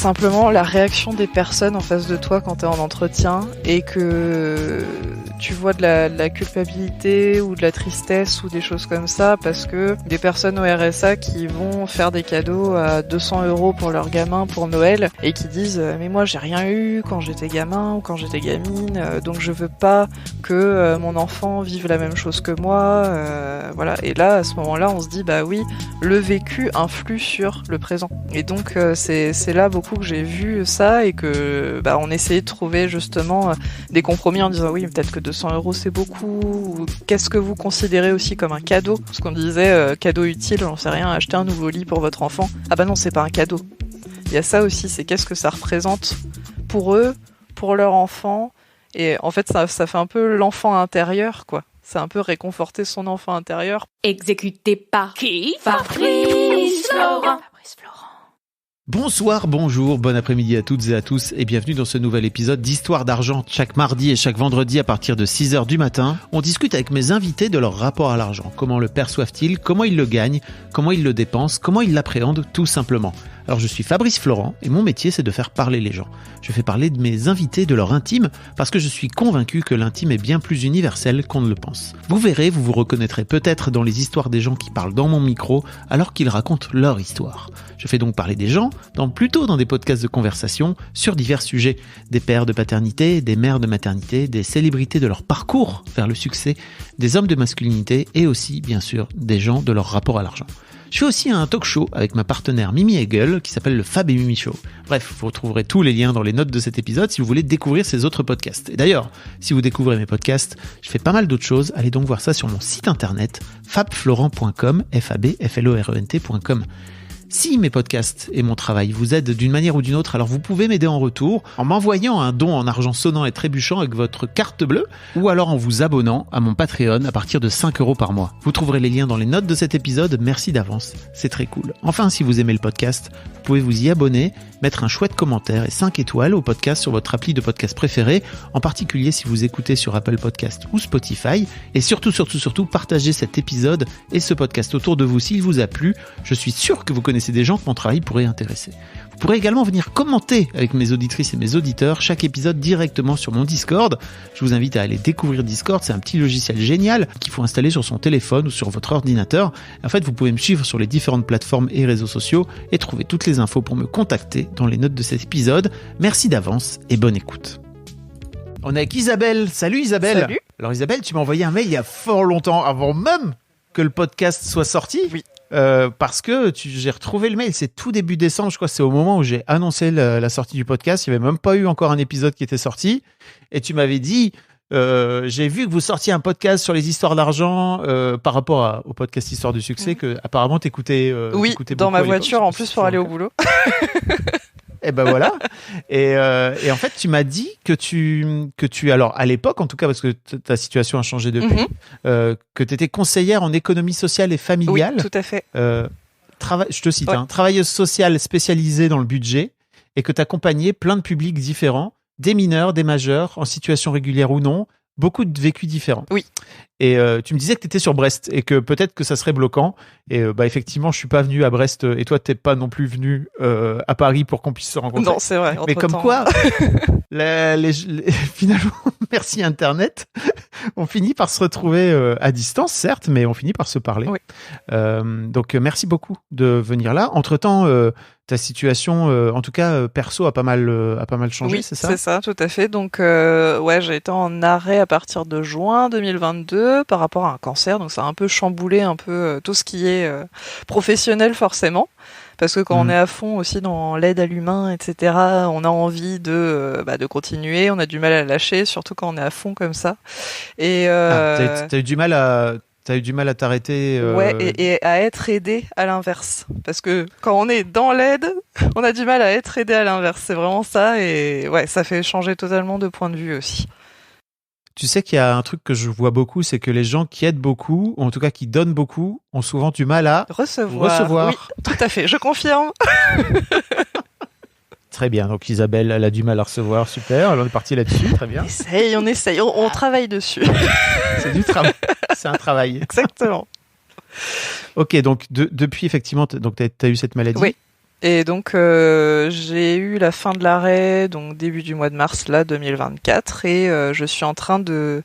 simplement la réaction des personnes en face de toi quand t'es en entretien et que tu vois de la culpabilité ou de la tristesse ou des choses comme ça, parce que des personnes au RSA qui vont faire des cadeaux à 200 € pour leur gamin pour Noël et qui disent mais moi j'ai rien eu quand j'étais gamin ou quand j'étais gamine, donc je veux pas que mon enfant vive la même chose que moi, voilà. Et là à ce moment-là on se dit bah oui, le vécu influe sur le présent, et donc c'est là beaucoup que j'ai vu ça, et que bah on essayait de trouver justement des compromis en disant oui peut-être que 200 € c'est beaucoup, ou qu'est-ce que vous considérez aussi comme un cadeau, parce qu'on disait cadeau utile, j'en sais rien, acheter un nouveau lit pour votre enfant, ah bah non c'est pas un cadeau. Il y a ça aussi, c'est qu'est-ce que ça représente pour eux, pour leur enfant, et en fait ça fait un peu l'enfant intérieur quoi, c'est un peu réconforter son enfant intérieur. Exécuté par qui? Fabrice Florent. Bonsoir, bonjour, bon après-midi à toutes et à tous et bienvenue dans ce nouvel épisode d'Histoire d'argent. Chaque mardi et chaque vendredi à partir de 6h du matin, on discute avec mes invités de leur rapport à l'argent. Comment le perçoivent-ils? Comment ils le gagnent? Comment ils le dépensent? Comment ils l'appréhendent tout simplement? Alors je suis Fabrice Florent et mon métier c'est de faire parler les gens. Je fais parler de mes invités de leur intime parce que je suis convaincu que l'intime est bien plus universel qu'on ne le pense. Vous verrez, vous vous reconnaîtrez peut-être dans les histoires des gens qui parlent dans mon micro alors qu'ils racontent leur histoire. Je fais donc parler des gens, plutôt dans des podcasts de conversation sur divers sujets. Des pères de paternité, des mères de maternité, des célébrités de leur parcours vers le succès, des hommes de masculinité et aussi bien sûr des gens de leur rapport à l'argent. Je fais aussi un talk show avec ma partenaire Mimi Hegel qui s'appelle le Fab et Mimi Show. Bref, vous retrouverez tous les liens dans les notes de cet épisode si vous voulez découvrir ces autres podcasts. Et d'ailleurs, si vous découvrez mes podcasts, je fais pas mal d'autres choses. Allez donc voir ça sur mon site internet fabflorent.com, fabflorent.com. Si mes podcasts et mon travail vous aident d'une manière ou d'une autre, alors vous pouvez m'aider en retour en m'envoyant un don en argent sonnant et trébuchant avec votre carte bleue, ou alors en vous abonnant à mon Patreon à partir de 5 € par mois. Vous trouverez les liens dans les notes de cet épisode, merci d'avance, c'est très cool. Enfin, si vous aimez le podcast, vous pouvez vous y abonner, mettre un chouette commentaire et 5 étoiles au podcast sur votre appli de podcast préféré, en particulier si vous écoutez sur Apple Podcast ou Spotify, et surtout, partagez cet épisode et ce podcast autour de vous s'il vous a plu. Je suis sûr que vous connaissez des gens que mon travail pourrait intéresser. Vous pourrez également venir commenter avec mes auditrices et mes auditeurs chaque épisode directement sur mon Discord. Je vous invite à aller découvrir Discord, c'est un petit logiciel génial qu'il faut installer sur son téléphone ou sur votre ordinateur. En fait, vous pouvez me suivre sur les différentes plateformes et réseaux sociaux et trouver toutes les infos pour me contacter dans les notes de cet épisode. Merci d'avance et bonne écoute. On est avec Isabelle. Salut Isabelle. Salut. Alors Isabelle, tu m'as envoyé un mail il y a fort longtemps, avant même que le podcast soit sorti. Oui. Parce que j'ai retrouvé le mail, c'est tout début décembre, je crois que c'est au moment où j'ai annoncé la sortie du podcast, il n'y avait même pas eu encore un épisode qui était sorti, et tu m'avais dit, j'ai vu que vous sortiez un podcast sur les histoires d'argent par rapport au podcast Histoire du succès, que apparemment t'écoutais oui, dans ma voiture en plus pour aller au boulot. Et ben voilà. Et en fait, tu m'as dit que tu alors à l'époque, en tout cas, parce que ta situation a changé depuis, que tu étais conseillère en économie sociale et familiale. Oui, tout à fait. Je te cite, ouais. Travailleuse sociale spécialisée dans le budget, et que tu accompagnais plein de publics différents, des mineurs, des majeurs, en situation régulière ou non, beaucoup de vécus différents. Oui. Et tu me disais que tu étais sur Brest et que peut-être que ça serait bloquant. Et effectivement, je suis pas venu à Brest et toi, t'es pas non plus venu à Paris pour qu'on puisse se rencontrer. Non, c'est vrai. Mais comme quoi, finalement, merci Internet, on finit par se retrouver à distance, certes, mais on finit par se parler. Oui. Donc, merci beaucoup de venir là. Entre-temps, ta situation, en tout cas perso, a pas mal changé, oui, c'est ça? C'est ça, tout à fait. Donc, j'ai été en arrêt à partir de juin 2022 par rapport à un cancer. Donc, ça a un peu chamboulé tout ce qui est professionnel forcément. Parce que quand on est à fond aussi dans l'aide à l'humain, etc., on a envie de continuer, on a du mal à lâcher, surtout quand on est à fond comme ça. Et t'as eu du mal à t'arrêter. Ouais, et à être aidé à l'inverse. Parce que quand on est dans l'aide, on a du mal à être aidé à l'inverse. C'est vraiment ça. Et ouais, ça fait changer totalement de point de vue aussi. Tu sais qu'il y a un truc que je vois beaucoup, c'est que les gens qui aident beaucoup, ou en tout cas qui donnent beaucoup, ont souvent du mal à recevoir. Oui, tout à fait, je confirme. Très bien, donc Isabelle, elle a du mal à recevoir, super, alors on est parti là-dessus, très bien. On essaye, on travaille dessus. C'est du travail, c'est un travail. Exactement. Ok, donc depuis effectivement, tu as eu cette maladie. Oui. Et donc j'ai eu la fin de l'arrêt, donc début du mois de mars là 2024, et je suis en train de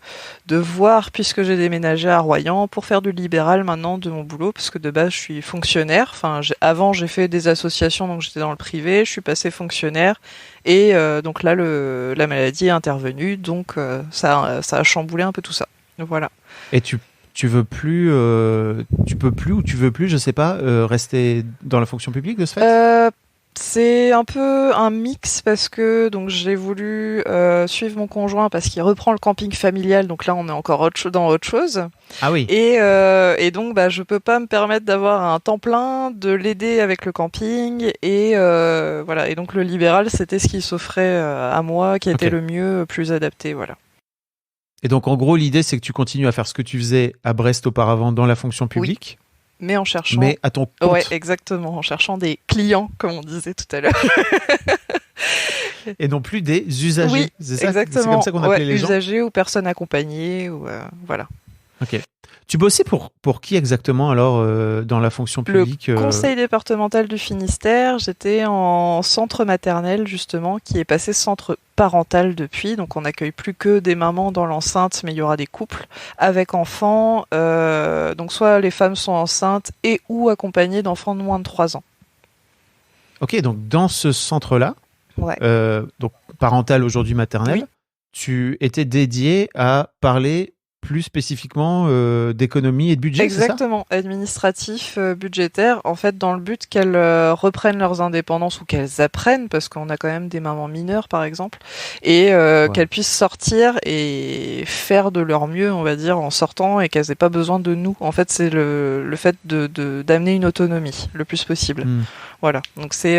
voir, puisque j'ai déménagé à Royan, pour faire du libéral maintenant de mon boulot, parce que de base je suis fonctionnaire. Enfin, avant j'ai fait des associations, donc j'étais dans le privé, je suis passée fonctionnaire, et donc là la maladie est intervenue, donc ça a chamboulé un peu tout ça. Voilà. Et tu veux plus, tu peux plus ou tu veux plus, je sais pas, rester dans la fonction publique de ce fait? C'est un peu un mix, parce que donc j'ai voulu suivre mon conjoint parce qu'il reprend le camping familial, donc là on est encore dans autre chose. Ah oui. Et donc bah je peux pas me permettre d'avoir un temps plein, de l'aider avec le camping, et voilà. Et donc le libéral, c'était ce qui s'offrait à moi, qui était le mieux, plus adapté, voilà. Et donc, en gros, l'idée, c'est que tu continues à faire ce que tu faisais à Brest auparavant dans la fonction publique. Oui, mais en cherchant... Mais à ton compte. Ouais, exactement. En cherchant des clients, comme on disait tout à l'heure. Et non plus des usagers. Oui, c'est ça, exactement. C'est comme ça qu'on appelait les gens. Usagers ou personnes accompagnées, ou voilà. Ok. Tu bossais pour qui exactement alors dans la fonction publique? Le conseil départemental du Finistère. J'étais en centre maternel justement, qui est passé centre parental depuis. Donc on n'accueille plus que des mamans dans l'enceinte, mais il y aura des couples avec enfants. Donc soit les femmes sont enceintes et ou accompagnées d'enfants de moins de 3 ans. Ok, donc dans ce centre-là, donc parental aujourd'hui maternel, tu étais dédié à parler plus spécifiquement d'économie et de budget. Exactement, c'est ça? Administratif, budgétaire, en fait dans le but qu'elles reprennent leurs indépendances, ou qu'elles apprennent, parce qu'on a quand même des mamans mineures par exemple, et qu'elles puissent sortir et faire de leur mieux, on va dire, en sortant, et qu'elles n'aient pas besoin de nous. En fait, c'est le fait d'amener une autonomie le plus possible. Voilà, donc c'est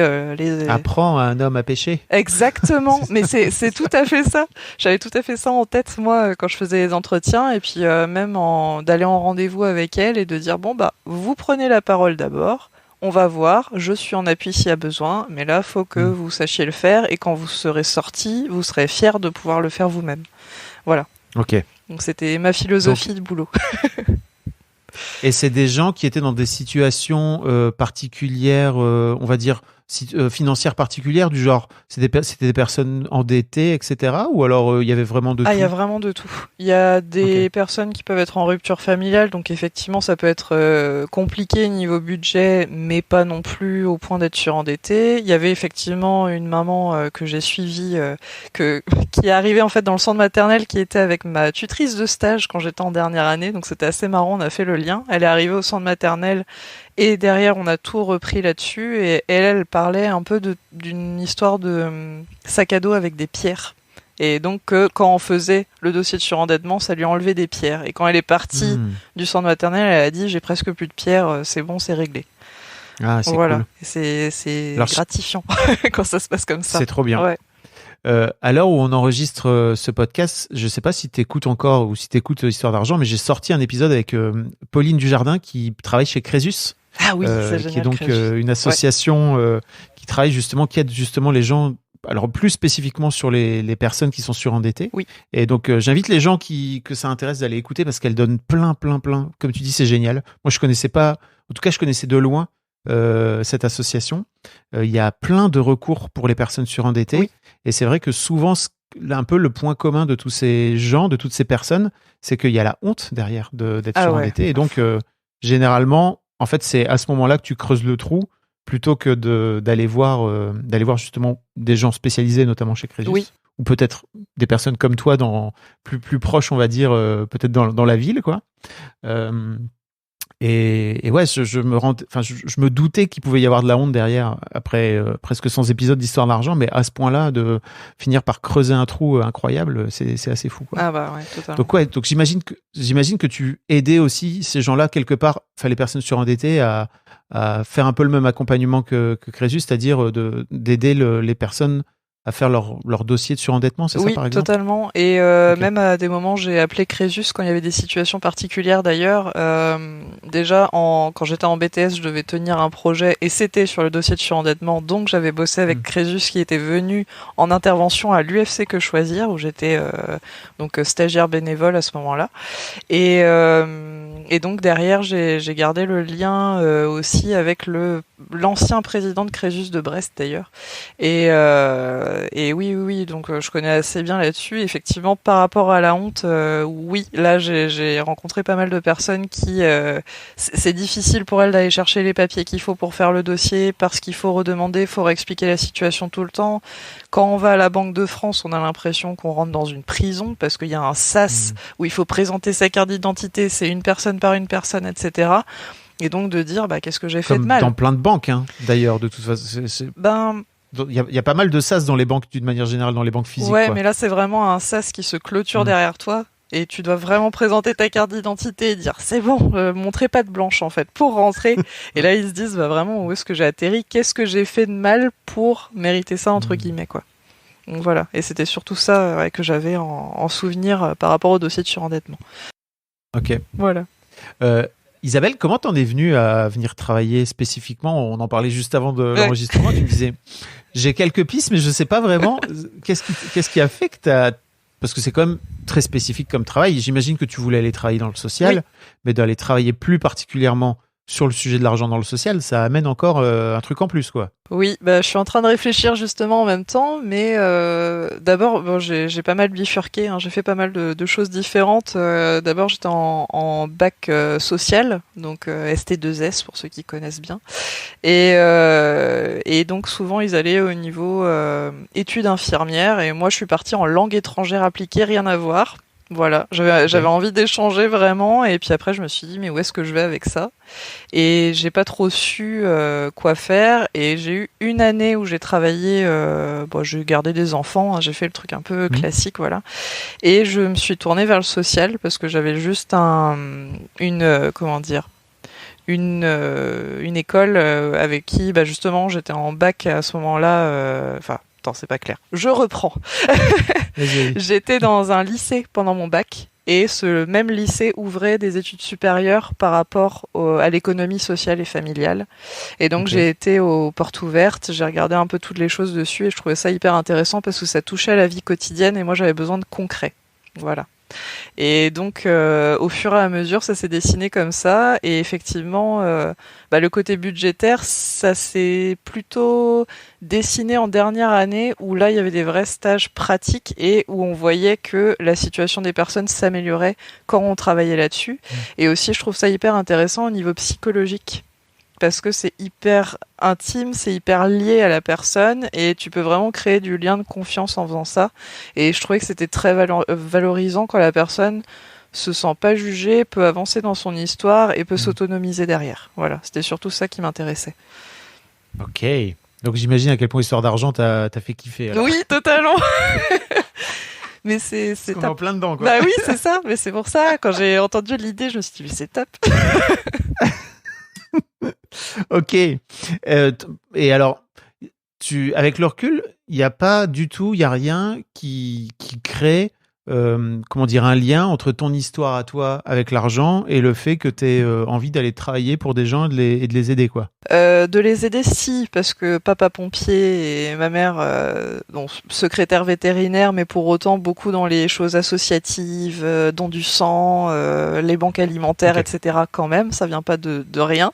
Apprends à un homme à pêcher. Exactement, mais c'est tout à fait ça. J'avais tout à fait ça en tête, moi, quand je faisais les entretiens, et puis même d'aller en rendez-vous avec elle et de dire, bon, bah, vous prenez la parole d'abord, on va voir, je suis en appui s'il y a besoin, mais là, faut que vous sachiez le faire, et quand vous serez sortis, vous serez fiers de pouvoir le faire vous-même. Voilà. Ok. Donc c'était ma philosophie de boulot. Et c'est des gens qui étaient dans des situations particulières, on va dire financières particulières, du genre c'était des personnes endettées, etc. Ou alors il y avait vraiment de tout? Il y a vraiment de tout. Il y a des personnes qui peuvent être en rupture familiale, donc effectivement ça peut être compliqué niveau budget, mais pas non plus au point d'être surendetté. Il y avait effectivement une maman que j'ai suivie, qui est arrivée en fait dans le centre maternel, qui était avec ma tutrice de stage quand j'étais en dernière année, donc c'était assez marrant, on a fait le lien. Elle est arrivée au centre maternel, et derrière, on a tout repris là-dessus, et elle parlait un peu d'une histoire de sac à dos avec des pierres. Et donc, quand on faisait le dossier de surendettement, ça lui enlevait des pierres. Et quand elle est partie du centre maternel, elle a dit, j'ai presque plus de pierres, c'est bon, c'est réglé. Ah, c'est voilà. Cool. C'est gratifiant quand ça se passe comme ça. C'est trop bien. Ouais. À l'heure où on enregistre ce podcast, je sais pas si tu écoutes encore ou si tu écoutes Histoire d'argent, mais j'ai sorti un épisode avec Pauline Dujardin qui travaille chez Crésus. Ah oui, c'est génial. Qui est donc une association qui travaille justement, qui aide justement les gens, alors plus spécifiquement sur les personnes qui sont surendettées. Oui. Et donc j'invite les gens que ça intéresse d'aller écouter, parce qu'elle donne plein. Comme tu dis, c'est génial. Moi, je connaissais pas, en tout cas, je connaissais de loin cette association. Il y a plein de recours pour les personnes surendettées. Oui. Et c'est vrai que souvent, un peu le point commun de tous ces gens, de toutes ces personnes, c'est qu'il y a la honte derrière d'être surendetté. Ouais. Et donc, généralement, en fait, c'est à ce moment-là que tu creuses le trou, plutôt que d'aller voir justement des gens spécialisés, notamment chez Crésus. Oui. Ou peut-être des personnes comme toi, plus proches, on va dire, peut-être dans la ville, quoi. Et ouais, je me doutais qu'il pouvait y avoir de la honte derrière, après presque 100 épisodes d'Histoire d'argent, mais à ce point-là, de finir par creuser un trou incroyable, c'est assez fou, quoi. Ah bah ouais, totalement. Donc j'imagine que tu aidais aussi ces gens-là quelque part, enfin les personnes surendettées, à faire un peu le même accompagnement que Crésus, c'est-à-dire d'aider les personnes à faire leur dossier de surendettement, c'est ça par exemple? Oui, totalement. Et même à des moments, j'ai appelé Crésus quand il y avait des situations particulières d'ailleurs. Déjà, quand j'étais en BTS, je devais tenir un projet, et c'était sur le dossier de surendettement, donc j'avais bossé avec Crésus, qui était venu en intervention à l'UFC Que Choisir, où j'étais donc stagiaire bénévole à ce moment-là. Et donc derrière, j'ai gardé le lien aussi avec le l'ancien président de Crésus de Brest d'ailleurs. Et oui, donc je connais assez bien là-dessus. Effectivement, par rapport à la honte, oui, là j'ai rencontré pas mal de personnes qui c'est difficile pour elles d'aller chercher les papiers qu'il faut pour faire le dossier parce qu'il faut redemander, il faut réexpliquer la situation tout le temps. Quand on va à la Banque de France, on a l'impression qu'on rentre dans une prison parce qu'il y a un sas où il faut présenter sa carte d'identité, c'est une personne par une personne, etc. Et donc de dire, qu'est-ce que j'ai fait de mal ? Dans plein de banques, hein, d'ailleurs, de toute façon. Il y a pas mal de sas dans les banques, d'une manière générale, dans les banques physiques. Ouais, quoi. mais là, c'est vraiment un sas qui se clôture derrière toi. Et tu dois vraiment présenter ta carte d'identité et dire, c'est bon, montrez pas de blanche, en fait, pour rentrer. Et là, ils se disent, vraiment, où est-ce que j'ai atterri ? Qu'est-ce que j'ai fait de mal pour mériter ça, entre guillemets, quoi. Donc voilà. Et c'était surtout ça que j'avais en souvenir par rapport au dossier de surendettement. Ok. Voilà. Isabelle, comment t'en es venue à venir travailler spécifiquement ? On en parlait juste avant de l'enregistrement. Tu me disais, j'ai quelques pistes, mais je sais pas vraiment. Qu'est-ce qui a fait que t'as... Parce que c'est quand même très spécifique comme travail. J'imagine que tu voulais aller travailler dans le social, mais d'aller travailler plus particulièrement sur le sujet de l'argent dans le social, ça amène encore un truc en plus, quoi. Oui, je suis en train de réfléchir justement en même temps, mais d'abord, j'ai pas mal bifurqué, hein, j'ai fait pas mal de choses différentes. D'abord, j'étais en bac social, donc ST2S pour ceux qui connaissent bien, et donc souvent ils allaient au niveau études infirmières, et moi je suis partie en langue étrangère appliquée, rien à voir. Voilà, j'avais envie d'échanger vraiment, et puis après je me suis dit mais où est-ce que je vais avec ça ? Et j'ai pas trop su quoi faire, et j'ai eu une année où j'ai travaillé, j'ai gardé des enfants, hein, j'ai fait le truc un peu classique, voilà, et je me suis tournée vers le social parce que j'avais juste une école avec qui justement j'étais en bac à ce moment-là, attends, c'est pas clair. Je reprends. J'étais dans un lycée pendant mon bac, et ce même lycée ouvrait des études supérieures par rapport à l'économie sociale et familiale. Et donc j'ai été aux portes ouvertes, j'ai regardé un peu toutes les choses dessus, et je trouvais ça hyper intéressant parce que ça touchait à la vie quotidienne, et moi j'avais besoin de concret. Voilà. Et donc au fur et à mesure ça s'est dessiné comme ça, et effectivement le côté budgétaire ça s'est plutôt dessiné en dernière année, où là il y avait des vrais stages pratiques et où on voyait que la situation des personnes s'améliorait quand on travaillait là-dessus. Et aussi je trouve ça hyper intéressant au niveau psychologique, parce que c'est hyper intime, c'est hyper lié à la personne, et tu peux vraiment créer du lien de confiance en faisant ça. Et je trouvais que c'était très valorisant quand la personne se sent pas jugée, peut avancer dans son histoire et peut s'autonomiser derrière. Voilà, c'était surtout ça qui m'intéressait. Ok, donc j'imagine à quel point Histoire d'argent t'as fait kiffer. Alors. Oui, totalement. Mais c'est top. On est top. en plein dedans, quoi. Oui, c'est ça, mais c'est pour ça, quand j'ai entendu l'idée, je me suis dit, mais c'est top. Ok. Et alors, avec le recul, il n'y a pas du tout, il n'y a rien qui crée, un lien entre ton histoire à toi avec l'argent et le fait que tu aies envie d'aller travailler pour des gens et de les aider, quoi. De les aider, si, parce que papa pompier et ma mère secrétaire vétérinaire, mais pour autant beaucoup dans les choses associatives, don du sang, les banques alimentaires, etc. Quand même, ça vient pas de rien.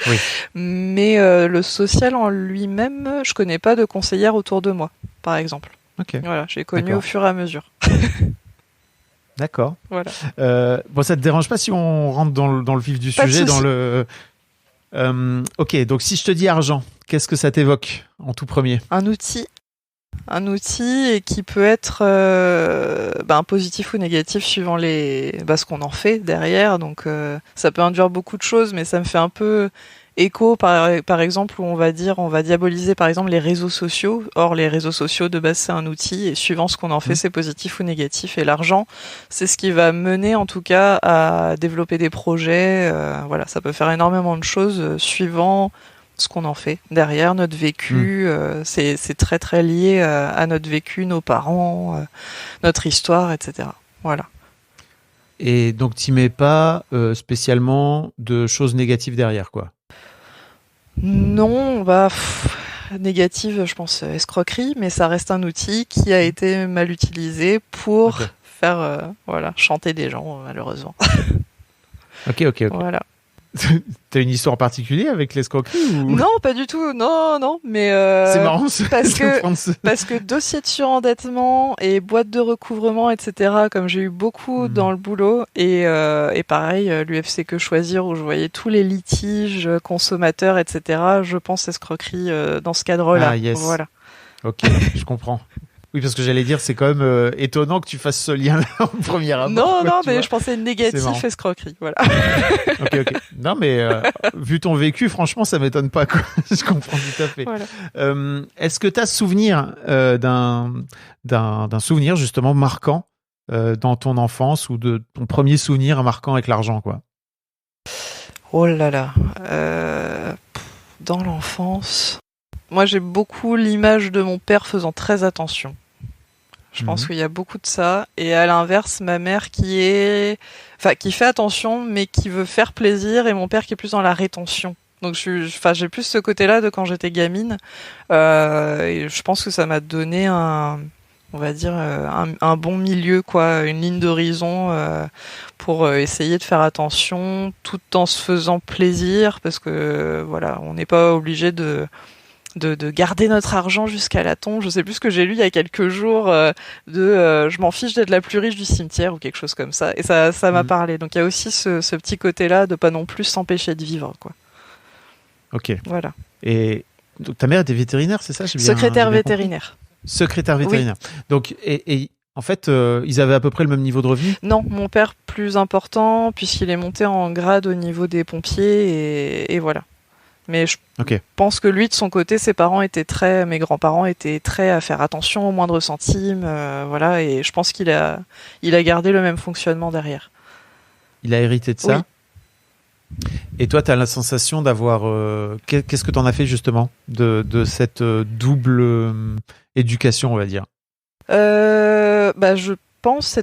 Oui. Mais le social en lui-même, je connais pas de conseillère autour de moi, par exemple. Ok. Voilà, j'ai connu au fur et à mesure. D'accord. Voilà. Ça te dérange pas si on rentre dans le vif du Pas de sujet, souci. Ok, donc si je te dis argent, qu'est-ce que ça t'évoque en tout premier ? Un outil et qui peut être positif ou négatif suivant ce qu'on en fait derrière. Donc ça peut induire beaucoup de choses, mais ça me fait un peu écho par exemple où on va diaboliser par exemple les réseaux sociaux. Or les réseaux sociaux de base c'est un outil, et suivant ce qu'on en fait c'est positif ou négatif, et l'argent c'est ce qui va mener en tout cas à développer des projets. Voilà, ça peut faire énormément de choses suivant ce qu'on en fait derrière, notre vécu. C'est très très lié à notre vécu, nos parents, notre histoire, etc. Voilà. Et donc t'y mets pas spécialement de choses négatives derrière, quoi. Non, négative, je pense escroquerie, mais ça reste un outil qui a été mal utilisé pour faire chanter des gens, malheureusement. Ok. Voilà. T'as une histoire particulière avec l'escroquerie ou... Non, pas du tout. Non. Mais C'est marrant. parce que dossier de surendettement et boîte de recouvrement, etc. Comme j'ai eu beaucoup dans le boulot et pareil, l'UFC Que Choisir où je voyais tous les litiges consommateurs, etc. Je pense escroquerie dans ce cadre-là. Ah, yes. Voilà. Ok, je comprends. Oui, parce que j'allais dire, c'est quand même étonnant que tu fasses ce lien-là en premier abord. Non, mais je pensais négatif escroquerie, voilà. Ok. Non, mais vu ton vécu, franchement, ça m'étonne pas, quoi. Je comprends tout à fait. Voilà. Est-ce que tu as souvenir d'un souvenir justement marquant dans ton enfance ou de ton premier souvenir marquant avec l'argent, quoi? Oh là là. Dans l'enfance... Moi, j'ai beaucoup l'image de mon père faisant très attention. Je pense qu'il y a beaucoup de ça. Et à l'inverse, ma mère qui fait attention, mais qui veut faire plaisir, et mon père qui est plus dans la rétention. Donc, j'ai plus ce côté-là de quand j'étais gamine. Et je pense que ça m'a donné un bon milieu, quoi, une ligne d'horizon pour essayer de faire attention, tout en se faisant plaisir, parce que voilà, on n'est pas obligé de garder notre argent jusqu'à la tombe. Je sais plus ce que j'ai lu il y a quelques jours je m'en fiche d'être la plus riche du cimetière ou quelque chose comme ça. Et ça m'a parlé. Donc il y a aussi ce petit côté-là de pas non plus s'empêcher de vivre, quoi. Ok. Voilà. Et donc, ta mère était vétérinaire, c'est ça? Secrétaire vétérinaire. Secrétaire vétérinaire. Oui. Donc, et en fait, ils avaient à peu près le même niveau de revenu? Non, mon père plus important puisqu'il est monté en grade au niveau des pompiers et voilà. Mais je pense que lui, de son côté, mes grands-parents étaient très à faire attention au moindre centime, voilà, et je pense qu'il a gardé le même fonctionnement derrière. Il a hérité de ça? Oui. Et toi, tu as la sensation d'avoir... qu'est-ce que tu en as fait, justement, de cette double éducation, on va dire? Je pense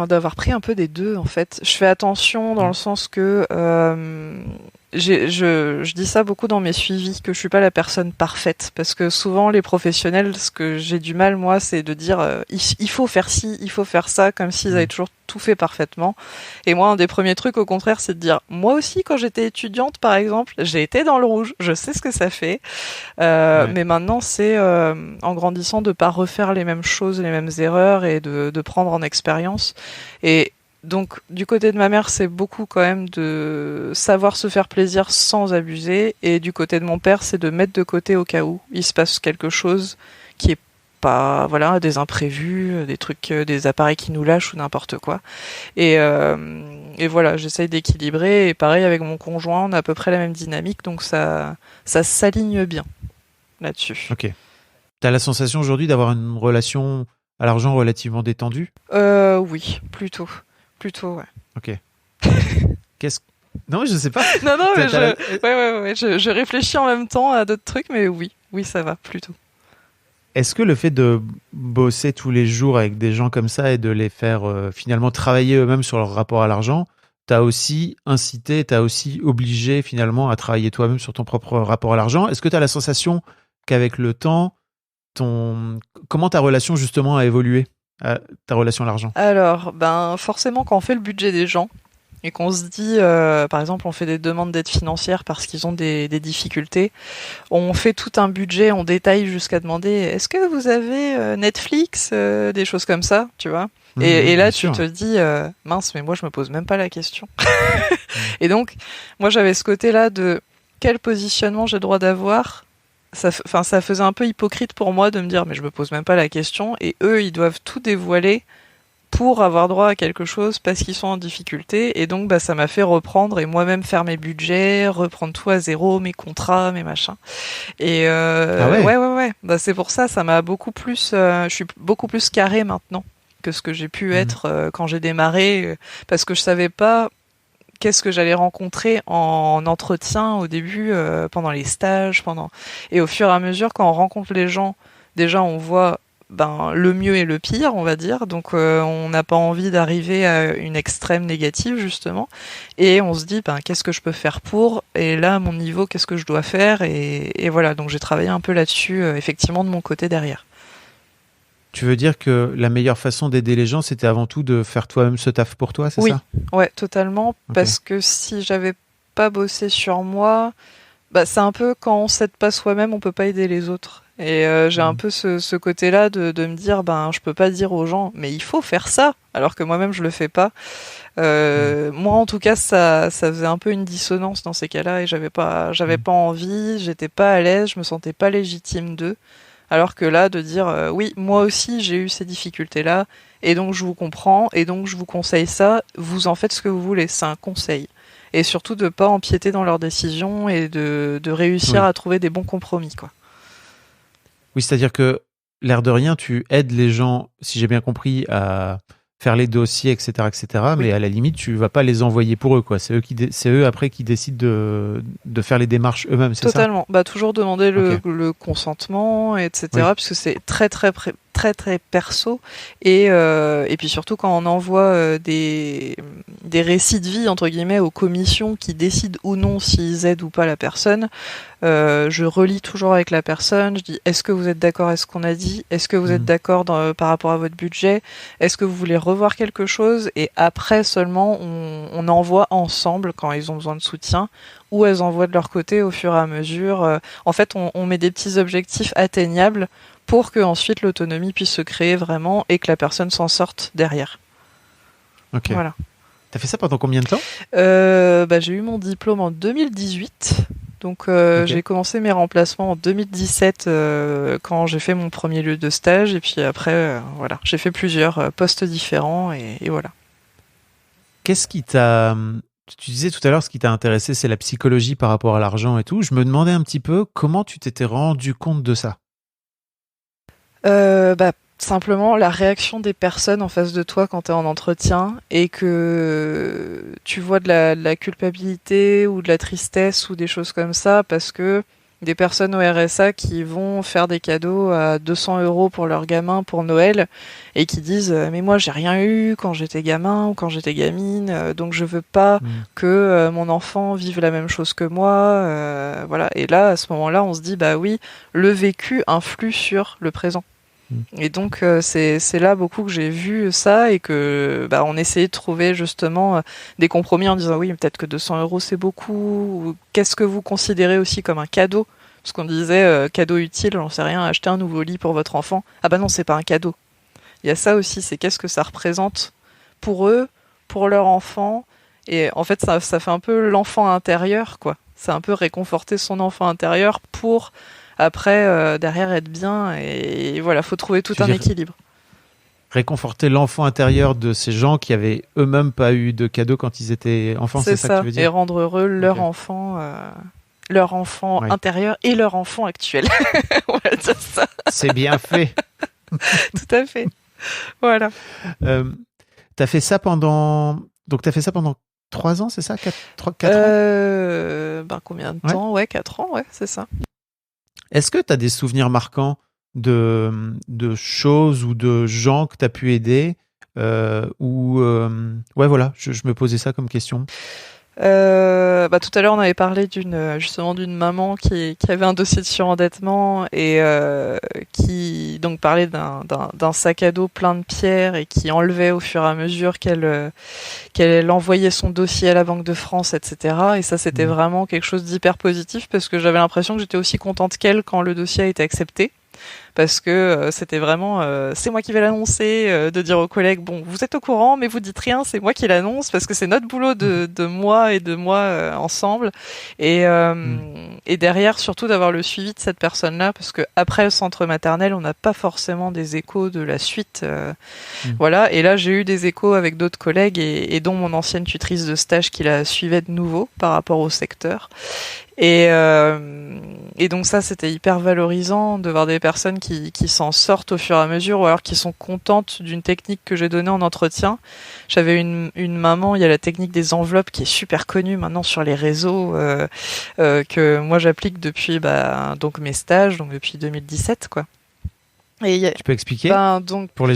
d'avoir pris un peu des deux, en fait. Je fais attention dans le sens que... je dis ça beaucoup dans mes suivis, que je suis pas la personne parfaite, parce que souvent les professionnels, ce que j'ai du mal moi, c'est de dire il faut faire ci, il faut faire ça, comme s'ils avaient toujours tout fait parfaitement. Et moi, un des premiers trucs, au contraire, c'est de dire moi aussi, quand j'étais étudiante, par exemple, j'ai été dans le rouge, je sais ce que ça fait, mais maintenant c'est en grandissant de pas refaire les mêmes choses, les mêmes erreurs, et de prendre en expérience. Et donc, du côté de ma mère, c'est beaucoup quand même de savoir se faire plaisir sans abuser. Et du côté de mon père, c'est de mettre de côté au cas où il se passe quelque chose qui est pas, voilà, des imprévus, des trucs, des appareils qui nous lâchent ou n'importe quoi. Et voilà, j'essaye d'équilibrer. Et pareil, avec mon conjoint, on a à peu près la même dynamique. Donc, ça s'aligne bien là-dessus. Ok. T'as la sensation aujourd'hui d'avoir une relation à l'argent relativement détendue? Oui, plutôt, ouais. Ok. Non, je sais pas. Non, mais je réfléchis en même temps à d'autres trucs, mais oui, ça va plutôt. Est-ce que le fait de bosser tous les jours avec des gens comme ça et de les faire finalement travailler eux-mêmes sur leur rapport à l'argent, t'as aussi incité, t'as aussi obligé finalement à travailler toi-même sur ton propre rapport à l'argent? Est-ce que t'as la sensation qu'avec le temps, comment ta relation justement a évolué, ta relation à l'argent? Alors, forcément, quand on fait le budget des gens et qu'on se dit, par exemple, on fait des demandes d'aide financière parce qu'ils ont des difficultés, on fait tout un budget, on détaille jusqu'à demander est-ce que vous avez Netflix, des choses comme ça, tu vois. Et là, tu te dis mince, mais moi, je me pose même pas la question. Et donc, moi, j'avais ce côté-là de quel positionnement j'ai le droit d'avoir. Ça faisait un peu hypocrite pour moi de me dire mais je me pose même pas la question, et eux ils doivent tout dévoiler pour avoir droit à quelque chose parce qu'ils sont en difficulté. Et donc ça m'a fait reprendre et moi-même faire mes budgets, reprendre tout à zéro, mes contrats, mes machins. Et ouais. C'est pour ça m'a beaucoup plus je suis beaucoup plus carré maintenant que ce que j'ai pu être quand j'ai démarré, parce que je savais pas qu'est-ce que j'allais rencontrer en entretien au début, pendant les stages, et au fur et à mesure, quand on rencontre les gens, déjà on voit le mieux et le pire, on va dire. Donc on n'a pas envie d'arriver à une extrême négative, justement. Et on se dit, qu'est-ce que je peux faire pour? Et là, à mon niveau, qu'est-ce que je dois faire? Et voilà, donc j'ai travaillé un peu là-dessus, effectivement, de mon côté derrière. Tu veux dire que la meilleure façon d'aider les gens, c'était avant tout de faire toi-même ce taf pour toi, c'est ça? Oui, ouais, totalement. Okay. Parce que si j'avais pas bossé sur moi, bah c'est un peu quand on s'aide pas soi-même, on peut pas aider les autres. Et j'ai un peu ce côté-là de me dire, ben je peux pas dire aux gens, mais il faut faire ça, alors que moi-même je le fais pas. Moi en tout cas ça faisait un peu une dissonance dans ces cas-là et j'avais pas envie, j'étais pas à l'aise, je me sentais pas légitime d'eux. Alors que là de dire oui moi aussi j'ai eu ces difficultés-là et donc je vous comprends et donc je vous conseille ça, vous en faites ce que vous voulez, c'est un conseil. Et surtout de pas empiéter dans leurs décisions et de réussir à trouver des bons compromis quoi. Oui, c'est-à-dire que, l'air de rien, tu aides les gens, si j'ai bien compris, à faire les dossiers, etc., etc., mais à la limite, tu vas pas les envoyer pour eux, quoi. C'est eux après qui décident de faire les démarches eux-mêmes, c'est ça? Totalement. Bah toujours demander Ok. le consentement, etc. Oui. Puisque c'est très perso et puis surtout quand on envoie des récits de vie entre guillemets aux commissions qui décident ou non s'ils aident ou pas la personne. Je relis toujours avec la personne, je dis est-ce que vous êtes d'accord avec ce qu'on a dit, est-ce que vous êtes d'accord par rapport à votre budget, est-ce que vous voulez revoir quelque chose, et après seulement on envoie ensemble quand ils ont besoin de soutien, ou elles envoient de leur côté au fur et à mesure. En fait on met des petits objectifs atteignables pour que ensuite l'autonomie puisse se créer vraiment et que la personne s'en sorte derrière. Ok. Voilà. T'as fait ça pendant combien de temps? J'ai eu mon diplôme en 2018. Donc Ok. j'ai commencé mes remplacements en 2017 quand j'ai fait mon premier lieu de stage et puis après voilà, j'ai fait plusieurs postes différents et voilà. Qu'est-ce qui t'a... Tu disais tout à l'heure, ce qui t'a intéressé, c'est la psychologie par rapport à l'argent et tout. Je me demandais un petit peu comment tu t'étais rendu compte de ça. Simplement la réaction des personnes en face de toi quand tu es en entretien et que tu vois de la culpabilité ou de la tristesse ou des choses comme ça parce que des personnes au RSA qui vont faire des cadeaux à 200 € pour leur gamin pour Noël et qui disent mais moi j'ai rien eu quand j'étais gamin ou quand j'étais gamine donc je veux pas que mon enfant vive la même chose que moi voilà. Et là à ce moment-là on se dit bah oui, le vécu influe sur le présent. Et donc c'est là beaucoup que j'ai vu ça et que on essayait de trouver justement des compromis en disant oui peut-être que 200 € c'est beaucoup, ou qu'est-ce que vous considérez aussi comme un cadeau, parce qu'on disait cadeau utile, j'en sais rien, acheter un nouveau lit pour votre enfant, ah bah non c'est pas un cadeau. Il y a ça aussi, c'est qu'est-ce que ça représente pour eux, pour leur enfant, et en fait ça fait un peu l'enfant intérieur quoi, c'est un peu réconforter son enfant intérieur pour après derrière être bien, et voilà, faut trouver tout Tu veux un dire équilibre. réconforter l'enfant intérieur de ces gens qui avaient eux-mêmes pas eu de cadeau quand ils étaient enfants, c'est ça que tu veux et dire? rendre heureux leur Ok. enfant Ouais. intérieur et leur enfant actuel. On va dire ça. C'est bien fait. Tout à fait. Voilà. T'as fait ça pendant... Donc t'as fait ça pendant 3 ans, c'est ça? 4 ans? Combien de Ouais. temps? Ouais, 4 ans, ouais, c'est ça. Est-ce que tu as des souvenirs marquants de choses ou de gens que tu as pu aider ouais, voilà, je me posais ça comme question. Tout à l'heure, on avait parlé justement d'une maman qui avait un dossier de surendettement et qui donc parlait d'un sac à dos plein de pierres et qui enlevait au fur et à mesure qu'elle envoyait son dossier à la Banque de France, etc. Et ça, c'était vraiment quelque chose d'hyper positif parce que j'avais l'impression que j'étais aussi contente qu'elle quand le dossier a été accepté. Parce que c'était vraiment c'est moi qui vais l'annoncer, de dire aux collègues bon vous êtes au courant mais vous dites rien, c'est moi qui l'annonce parce que c'est notre boulot de moi et de moi ensemble, et derrière surtout d'avoir le suivi de cette personne-là parce que après le centre maternel on n'a pas forcément des échos de la suite, voilà. Et là j'ai eu des échos avec d'autres collègues et dont mon ancienne tutrice de stage qui la suivait de nouveau par rapport au secteur. Et donc ça, c'était hyper valorisant de voir des personnes qui s'en sortent au fur et à mesure ou alors qui sont contentes d'une technique que j'ai donnée en entretien. J'avais une maman, il y a la technique des enveloppes qui est super connue maintenant sur les réseaux, que moi j'applique depuis donc mes stages, donc depuis 2017 quoi. Tu peux expliquer donc pour les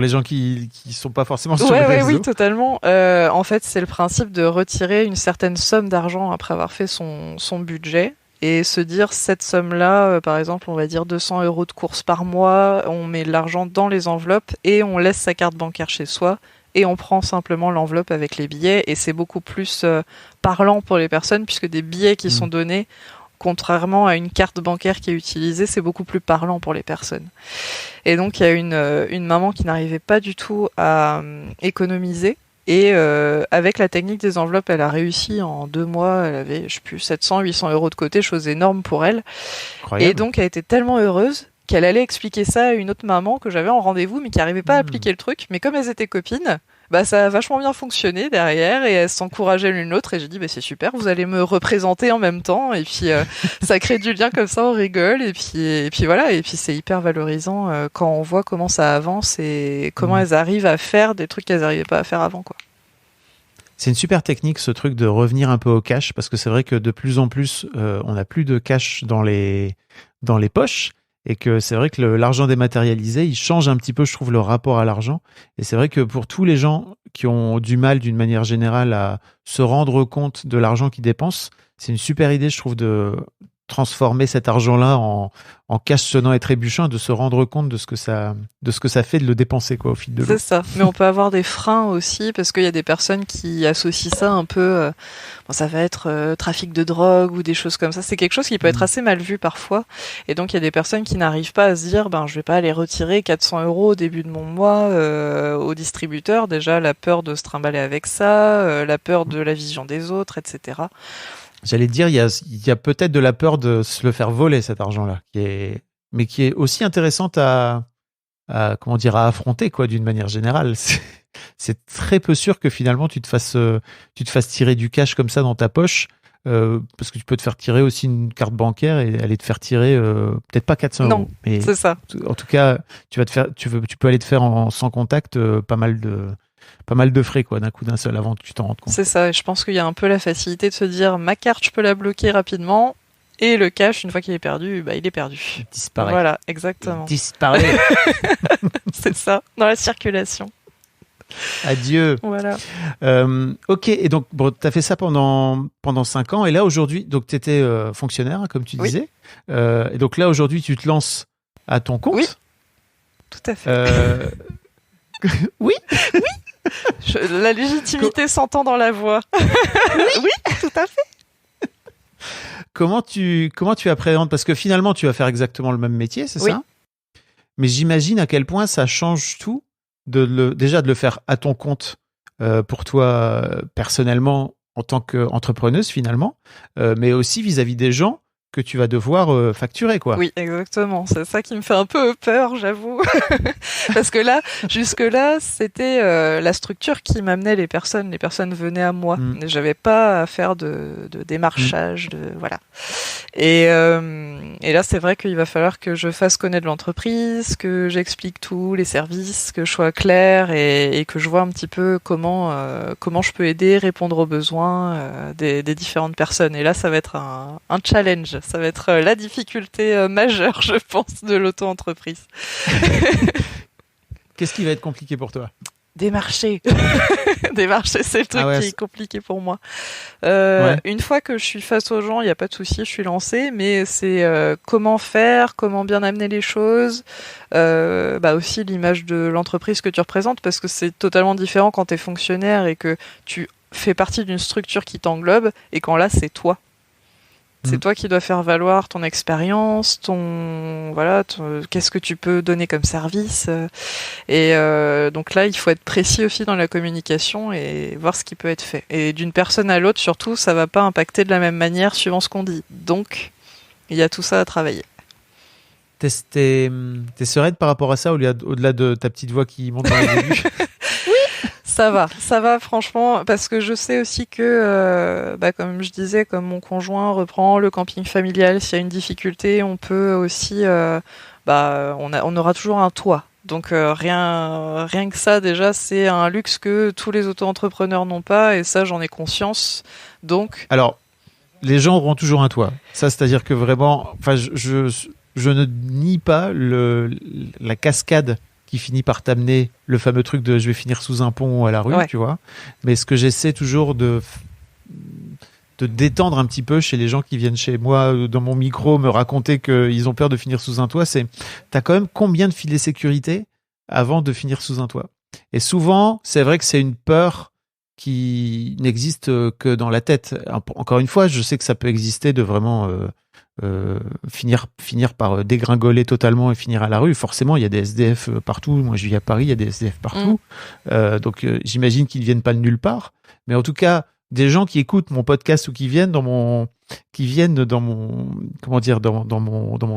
gens qui sont pas forcément sur les ouais, réseaux? oui, totalement. En fait, c'est le principe de retirer une certaine somme d'argent après avoir fait son budget et se dire cette somme-là, par exemple, on va dire 200 € de courses par mois, on met l'argent dans les enveloppes et on laisse sa carte bancaire chez soi et on prend simplement l'enveloppe avec les billets et c'est beaucoup plus parlant pour les personnes puisque des billets qui sont donnés, contrairement à une carte bancaire qui est utilisée, c'est beaucoup plus parlant pour les personnes. Et donc il y a une maman qui n'arrivait pas du tout à économiser. Et avec la technique des enveloppes, elle a réussi en 2 mois, elle avait, je sais plus, 700, 800 euros de côté, chose énorme pour elle. Incroyable. Et donc, elle était tellement heureuse qu'elle allait expliquer ça à une autre maman que j'avais en rendez-vous, mais qui n'arrivait pas à appliquer le truc. Mais comme elles étaient copines, bah ça a vachement bien fonctionné derrière et elles s'encourageaient l'une l'autre. Et j'ai dit, bah c'est super, vous allez me représenter en même temps. Et puis, ça crée du lien comme ça, on rigole. Et puis voilà, et puis c'est hyper valorisant quand on voit comment ça avance et comment elles arrivent à faire des trucs qu'elles n'arrivaient pas à faire avant, quoi. C'est une super technique, ce truc de revenir un peu au cash, parce que c'est vrai que de plus en plus, on n'a plus de cash dans les poches, et que c'est vrai que l'argent dématérialisé, il change un petit peu, je trouve, le rapport à l'argent. Et c'est vrai que pour tous les gens qui ont du mal, d'une manière générale, à se rendre compte de l'argent qu'ils dépensent, c'est une super idée, je trouve, de transformer cet argent-là en cash sonnant et trébuchant, de se rendre compte de ce que ça fait de le dépenser, quoi, au fil de l'eau. C'est ça. Mais on peut avoir des freins aussi parce qu'il y a des personnes qui associent ça un peu. Bon, ça va être trafic de drogue ou des choses comme ça. C'est quelque chose qui peut être assez mal vu parfois. Et donc il y a des personnes qui n'arrivent pas à se dire, ben je vais pas aller retirer 400 euros au début de mon mois au distributeur. Déjà la peur de se trimballer avec ça, la peur de la vision des autres, etc. J'allais te dire, il y a peut-être de la peur de se le faire voler, cet argent-là, mais qui est aussi intéressante à affronter, quoi, d'une manière générale. C'est très peu sûr que finalement tu te fasses tirer du cash comme ça dans ta poche, parce que tu peux te faire tirer aussi une carte bancaire et aller te faire tirer peut-être pas 400 euros. Mais c'est ça. En tout cas, tu peux aller te faire sans contact pas mal de frais, quoi, d'un seul avant que tu t'en rendes compte. C'est ça, et je pense qu'il y a un peu la facilité de se dire ma carte, je peux la bloquer rapidement, et le cash, une fois qu'il est perdu, bah, il est perdu. Il disparaît. Voilà, exactement. Il disparaît. C'est ça, dans la circulation. Adieu. Voilà. Ok, et donc bon, tu as fait ça pendant 5 ans, et là aujourd'hui, donc tu étais fonctionnaire, comme tu disais, et donc là aujourd'hui tu te lances à ton compte. Oui, tout à fait. Oui. La légitimité s'entend dans la voix. Oui, tout à fait. Comment tu appréhendes, parce que finalement tu vas faire exactement le même métier, c'est ça? Mais j'imagine à quel point ça change tout déjà de le faire à ton compte pour toi personnellement en tant qu'entrepreneuse finalement, mais aussi vis-à-vis des gens que tu vas devoir facturer, quoi. Oui, exactement. C'est ça qui me fait un peu peur, j'avoue. Parce que là, jusque-là, c'était la structure qui m'amenait les personnes. Les personnes venaient à moi. J'avais pas à faire de démarchage, voilà. Et là, c'est vrai qu'il va falloir que je fasse connaître l'entreprise, que j'explique tous les services, que je sois claire et que je vois un petit peu comment je peux aider, répondre aux besoins des différentes personnes. Et là, ça va être un challenge. Ça va être la difficulté majeure, je pense, de l'auto-entreprise. Qu'est-ce qui va être compliqué pour toi? Démarcher. Démarcher, c'est le truc qui est compliqué pour moi. Une fois que je suis face aux gens, il n'y a pas de souci, je suis lancée, mais c'est comment faire, comment bien amener les choses, aussi l'image de l'entreprise que tu représentes, parce que c'est totalement différent quand tu es fonctionnaire et que tu fais partie d'une structure qui t'englobe, et quand là, c'est toi. C'est toi qui dois faire valoir ton expérience, qu'est-ce que tu peux donner comme service. Et donc là, il faut être précis aussi dans la communication et voir ce qui peut être fait. Et d'une personne à l'autre, surtout, ça va pas impacter de la même manière suivant ce qu'on dit. Donc, il y a tout ça à travailler. T'es sereine par rapport à ça, au-delà de ta petite voix qui monte dans les débuts? Ça va franchement, parce que je sais aussi que, comme je disais, comme mon conjoint reprend le camping familial, s'il y a une difficulté, on peut aussi, on aura toujours un toit. Donc rien que ça déjà, c'est un luxe que tous les auto-entrepreneurs n'ont pas, et ça j'en ai conscience. Donc alors, les gens auront toujours un toit. Ça, c'est-à-dire que vraiment, enfin, je ne nie pas la cascade qui finit par t'amener le fameux truc de je vais finir sous un pont à la rue, tu vois. Mais ce que j'essaie toujours de détendre un petit peu chez les gens qui viennent chez moi, dans mon micro, me raconter qu'ils ont peur de finir sous un toit, c'est t'as quand même combien de filets sécurité avant de finir sous un toit? Et souvent, c'est vrai que c'est une peur qui n'existe que dans la tête. Encore une fois, je sais que ça peut exister de vraiment finir par dégringoler totalement et finir à la rue. Forcément, il y a des SDF partout. Moi, je vis à Paris, il y a des SDF partout. Donc, j'imagine qu'ils ne viennent pas de nulle part. Mais en tout cas, des gens qui écoutent mon podcast ou qui viennent dans mon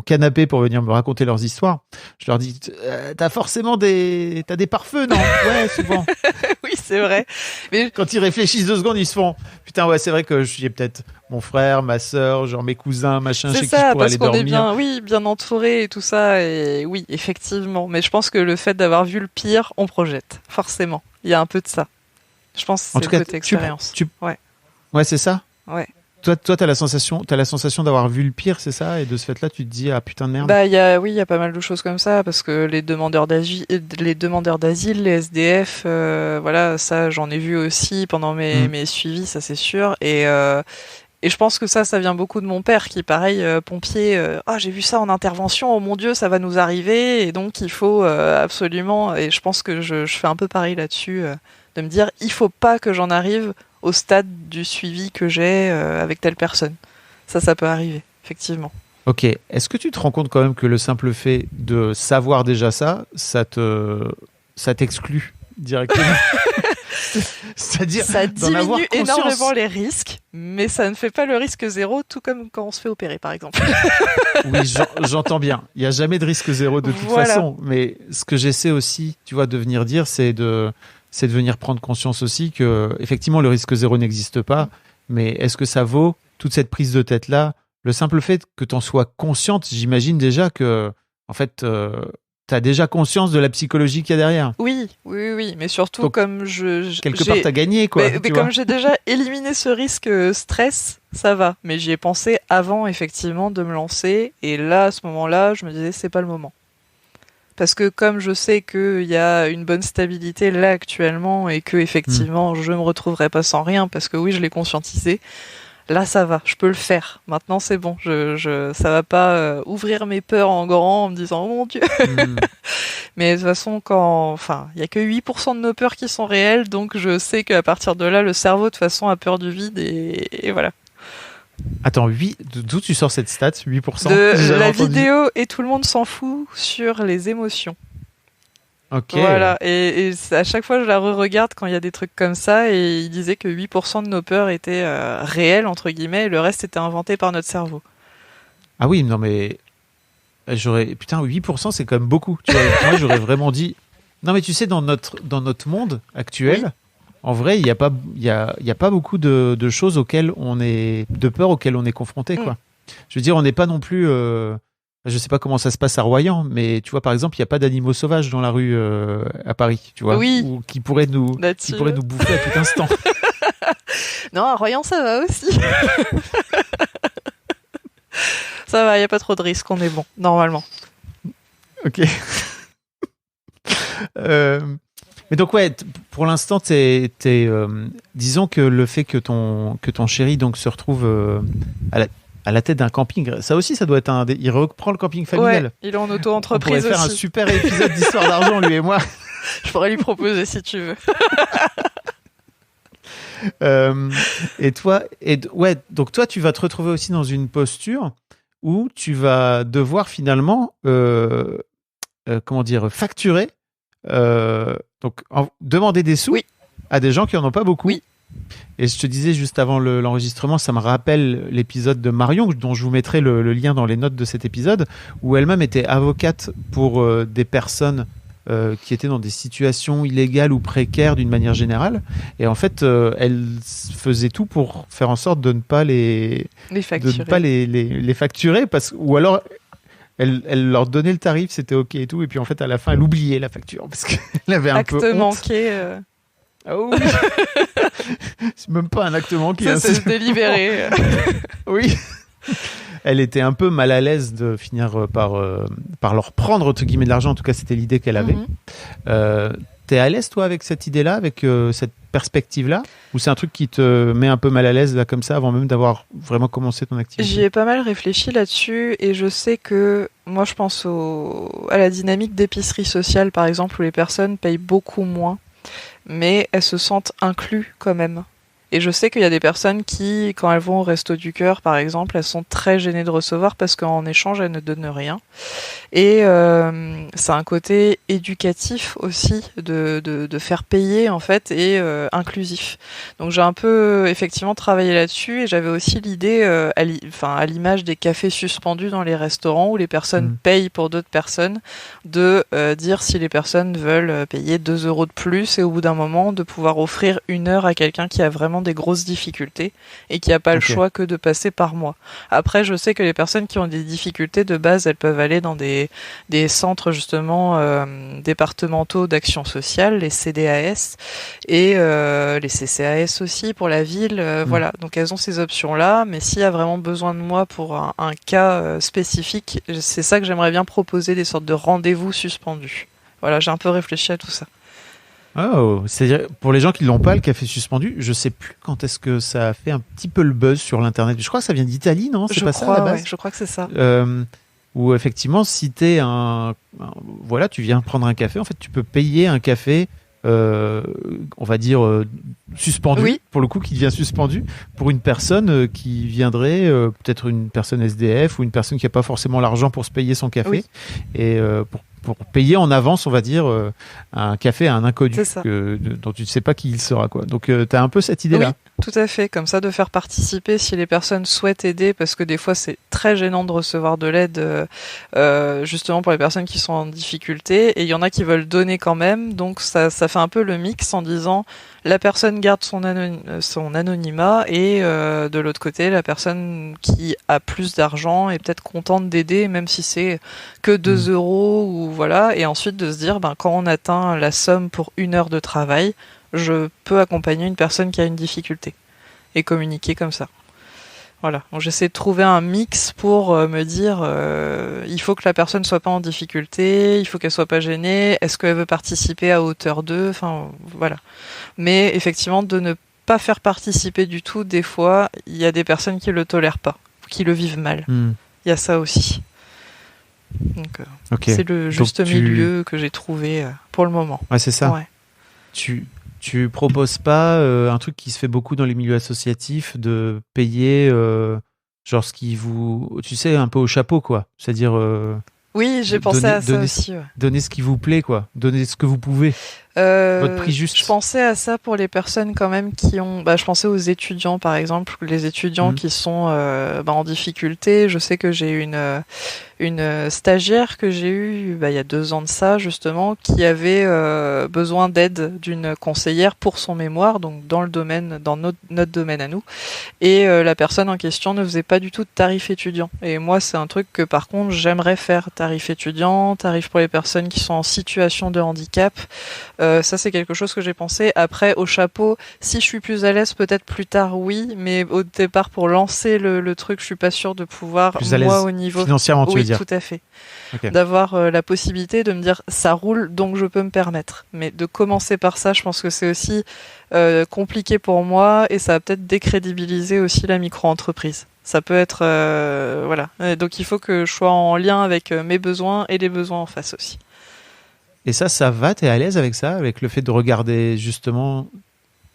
canapé pour venir me raconter leurs histoires, je leur dis t'as forcément des pare-feux, non? Ouais, souvent. Oui, c'est vrai. Mais quand ils réfléchissent 2 secondes, ils se font putain, ouais, c'est vrai que j'ai peut-être mon frère, ma sœur, genre mes cousins, machin, chez qui je pourrais aller dormir. Est bien entouré et tout ça, et oui, effectivement. Mais je pense que le fait d'avoir vu le pire, on projette, forcément. Il y a un peu de ça. Je pense que c'est le côté expérience. Ouais, c'est ça. Ouais. Toi, t'as la sensation d'avoir vu le pire, c'est ça, et de ce fait-là, tu te dis ah putain de merde. Bah il y a pas mal de choses comme ça, parce que les demandeurs d'asile, les SDF, voilà, ça j'en ai vu aussi pendant mes suivis, ça c'est sûr, et je pense que ça vient beaucoup de mon père qui, pareil, pompier, j'ai vu ça en intervention, oh mon Dieu, ça va nous arriver, et donc il faut absolument, et je pense que je fais un peu pareil là-dessus, de me dire, il faut pas que j'en arrive au stade du suivi que j'ai avec telle personne. Ça peut arriver, effectivement. Ok, est-ce que tu te rends compte quand même que le simple fait de savoir déjà ça t'exclut directement? C'est-à-dire, ça d'en avoir diminue conscience. énormément les risques, mais ça ne fait pas le risque zéro, tout comme quand on se fait opérer, par exemple. Oui, j'entends bien. Il n'y a jamais de risque zéro de toute façon. Mais ce que j'essaie aussi, tu vois, de venir dire, c'est de venir prendre conscience aussi que, effectivement, le risque zéro n'existe pas. Mais est-ce que ça vaut toute cette prise de tête-là? Le simple fait que tu en sois consciente, j'imagine déjà que, en fait, tu as déjà conscience de la psychologie qu'il y a derrière. Oui. Mais surtout, donc, comme quelque part, tu as gagné, quoi. Mais comme j'ai déjà éliminé ce risque stress, ça va. Mais j'y ai pensé avant, effectivement, de me lancer. Et là, à ce moment-là, je me disais, c'est pas le moment. Parce que comme je sais qu'il y a une bonne stabilité là actuellement et que effectivement je me retrouverai pas sans rien, parce que oui, je l'ai conscientisé, là ça va, je peux le faire. Maintenant c'est bon, ça va pas ouvrir mes peurs en grand en me disant oh mon Dieu. Mais de toute façon, il y a que 8% de nos peurs qui sont réelles, donc je sais qu'à partir de là, le cerveau de toute façon a peur du vide et voilà. Attends, d'où tu sors cette stat, 8%? De la vidéo et tout le monde s'en fout sur les émotions. Ok. Voilà, et à chaque fois je la re-regarde quand il y a des trucs comme ça, et il disait que 8% de nos peurs étaient réelles, entre guillemets, et le reste était inventé par notre cerveau. Ah oui, non mais... Putain, 8% c'est quand même beaucoup. Tu vois, moi j'aurais vraiment dit... Non mais tu sais, dans notre monde actuel... Oui. En vrai, il y a pas beaucoup de choses de peurs auxquelles on est confronté, quoi. Je veux dire, on n'est pas non plus, je sais pas comment ça se passe à Royan, mais tu vois, par exemple, il y a pas d'animaux sauvages dans la rue à Paris, tu vois, ou qui pourraient nous bouffer à tout instant. Non, à Royan, ça va aussi. Ça va, il y a pas trop de risques, on est bon, normalement. Ok. Mais donc ouais, pour l'instant, disons que le fait que ton chéri donc se retrouve à la tête d'un camping, ça aussi, ça doit être il reprend le camping familial. Ouais, il est en auto-entreprise aussi. On pourrait faire un super épisode d'Histoire d'argent, lui et moi. Je pourrais lui proposer si tu veux. Et toi, donc toi, tu vas te retrouver aussi dans une posture où tu vas devoir finalement, facturer. Donc demander des sous à des gens qui en ont pas beaucoup. Oui. Et je te disais juste avant l'enregistrement, ça me rappelle l'épisode de Marion dont je vous mettrai le lien dans les notes de cet épisode, où elle-même était avocate pour des personnes qui étaient dans des situations illégales ou précaires d'une manière générale, et en fait elle faisait tout pour faire en sorte de ne pas les facturer, ou alors elle leur donnait le tarif, c'était ok et tout, et puis en fait à la fin elle oubliait la facture parce qu'elle avait un peu honte. Acte manqué. Ah oui. C'est même pas un acte manqué. Ça, c'est délibéré. Oui. Elle était un peu mal à l'aise de finir par leur prendre entre guillemets de l'argent. En tout cas, c'était l'idée qu'elle avait. T'es à l'aise, toi, avec cette idée-là, avec cette perspective-là? Ou c'est un truc qui te met un peu mal à l'aise, là, comme ça, avant même d'avoir vraiment commencé ton activité? J'y ai pas mal réfléchi là-dessus et je sais que moi je pense à la dynamique d'épicerie sociale par exemple où les personnes payent beaucoup moins mais elles se sentent incluses quand même. Et je sais qu'il y a des personnes qui, quand elles vont au Resto du Cœur par exemple, elles sont très gênées de recevoir parce qu'en échange elles ne donnent rien. Et c'est un côté éducatif aussi de faire payer en fait et inclusif. Donc j'ai un peu effectivement travaillé là-dessus et j'avais aussi l'idée à l'image des cafés suspendus dans les restaurants où les personnes payent pour d'autres personnes de dire si les personnes veulent payer 2 € de plus et au bout d'un moment de pouvoir offrir 1 heure à quelqu'un qui a vraiment des grosses difficultés et qui n'a pas le choix que de passer par mois. Après je sais que les personnes qui ont des difficultés de base elles peuvent aller dans des centres justement départementaux d'action sociale, les CDAS et les CCAS aussi pour la ville. Voilà, donc elles ont ces options-là, mais s'il y a vraiment besoin de moi pour un cas spécifique, c'est ça que j'aimerais bien proposer, des sortes de rendez-vous suspendus. Voilà, j'ai un peu réfléchi à tout ça. Oh, c'est-à-dire, pour les gens qui l'ont pas, le café suspendu, je sais plus quand est-ce que ça a fait un petit peu le buzz sur l'internet. Je crois que ça vient d'Italie, non? C'est pas ça à la base? Ouais, je crois que c'est ça. Où effectivement, si t'es voilà, tu viens prendre un café, en fait, tu peux payer un café, on va dire suspendu, pour le coup, qui devient suspendu pour une personne qui viendrait, peut-être une personne SDF ou une personne qui n'a pas forcément l'argent pour se payer son café, et pour payer en avance, on va dire, un café à un inconnu dont tu ne sais pas qui il sera, quoi. Donc, tu as un peu cette idée-là. Oui, tout à fait. Comme ça, de faire participer si les personnes souhaitent aider, parce que des fois, c'est très gênant de recevoir de l'aide, justement pour les personnes qui sont en difficulté. Et il y en a qui veulent donner quand même. Donc, ça fait un peu le mix en disant la personne garde son anonymat et de l'autre côté, la personne qui a plus d'argent est peut-être contente d'aider, même si c'est que 2 € ou voilà. Et ensuite de se dire, quand on atteint la somme pour 1 heure de travail, je peux accompagner une personne qui a une difficulté et communiquer comme ça. Voilà. Donc j'essaie de trouver un mix pour me dire il faut que la personne soit pas en difficulté, il faut qu'elle soit pas gênée, est-ce qu'elle veut participer à hauteur d'eux, enfin voilà. Mais effectivement de ne pas faire participer du tout, des fois, il y a des personnes qui le tolèrent pas, qui le vivent mal. Il y a ça aussi. Donc c'est le juste milieu que j'ai trouvé pour le moment. Ouais, c'est ça. Ouais. Tu proposes pas un truc qui se fait beaucoup dans les milieux associatifs de payer genre ce qui vous, tu sais, un peu au chapeau, quoi. C'est-à-dire oui, j'ai pensé à ça aussi. Ouais. Donner ce qui vous plaît, quoi. Donner ce que vous pouvez. Votre prix juste. Je pensais à ça pour les personnes quand même qui ont... je pensais aux étudiants, par exemple. Les étudiants qui sont en difficulté. Je sais que j'ai une stagiaire que j'ai eue il y a 2 ans de ça, justement, qui avait besoin d'aide d'une conseillère pour son mémoire, donc dans notre domaine à nous. Et la personne en question ne faisait pas du tout de tarif étudiant. Et moi, c'est un truc que, par contre, j'aimerais faire. Tarif étudiant, tarif pour les personnes qui sont en situation de handicap. Ça, c'est quelque chose que j'ai pensé. Après, au chapeau, si je suis plus à l'aise, peut-être plus tard, oui. Mais au départ, pour lancer le truc, je suis pas sûre de pouvoir, plus à moi, au niveau... financièrement, tu veux dire. Oui, tout à fait. Okay. D'avoir la possibilité de me dire, ça roule, donc je peux me permettre. Mais de commencer par ça, je pense que c'est aussi compliqué pour moi et ça va peut-être décrédibiliser aussi la micro-entreprise. Ça peut être... voilà. Donc il faut que je sois en lien avec mes besoins et les besoins en face aussi. Et ça va, t'es à l'aise avec ça, avec le fait de regarder justement,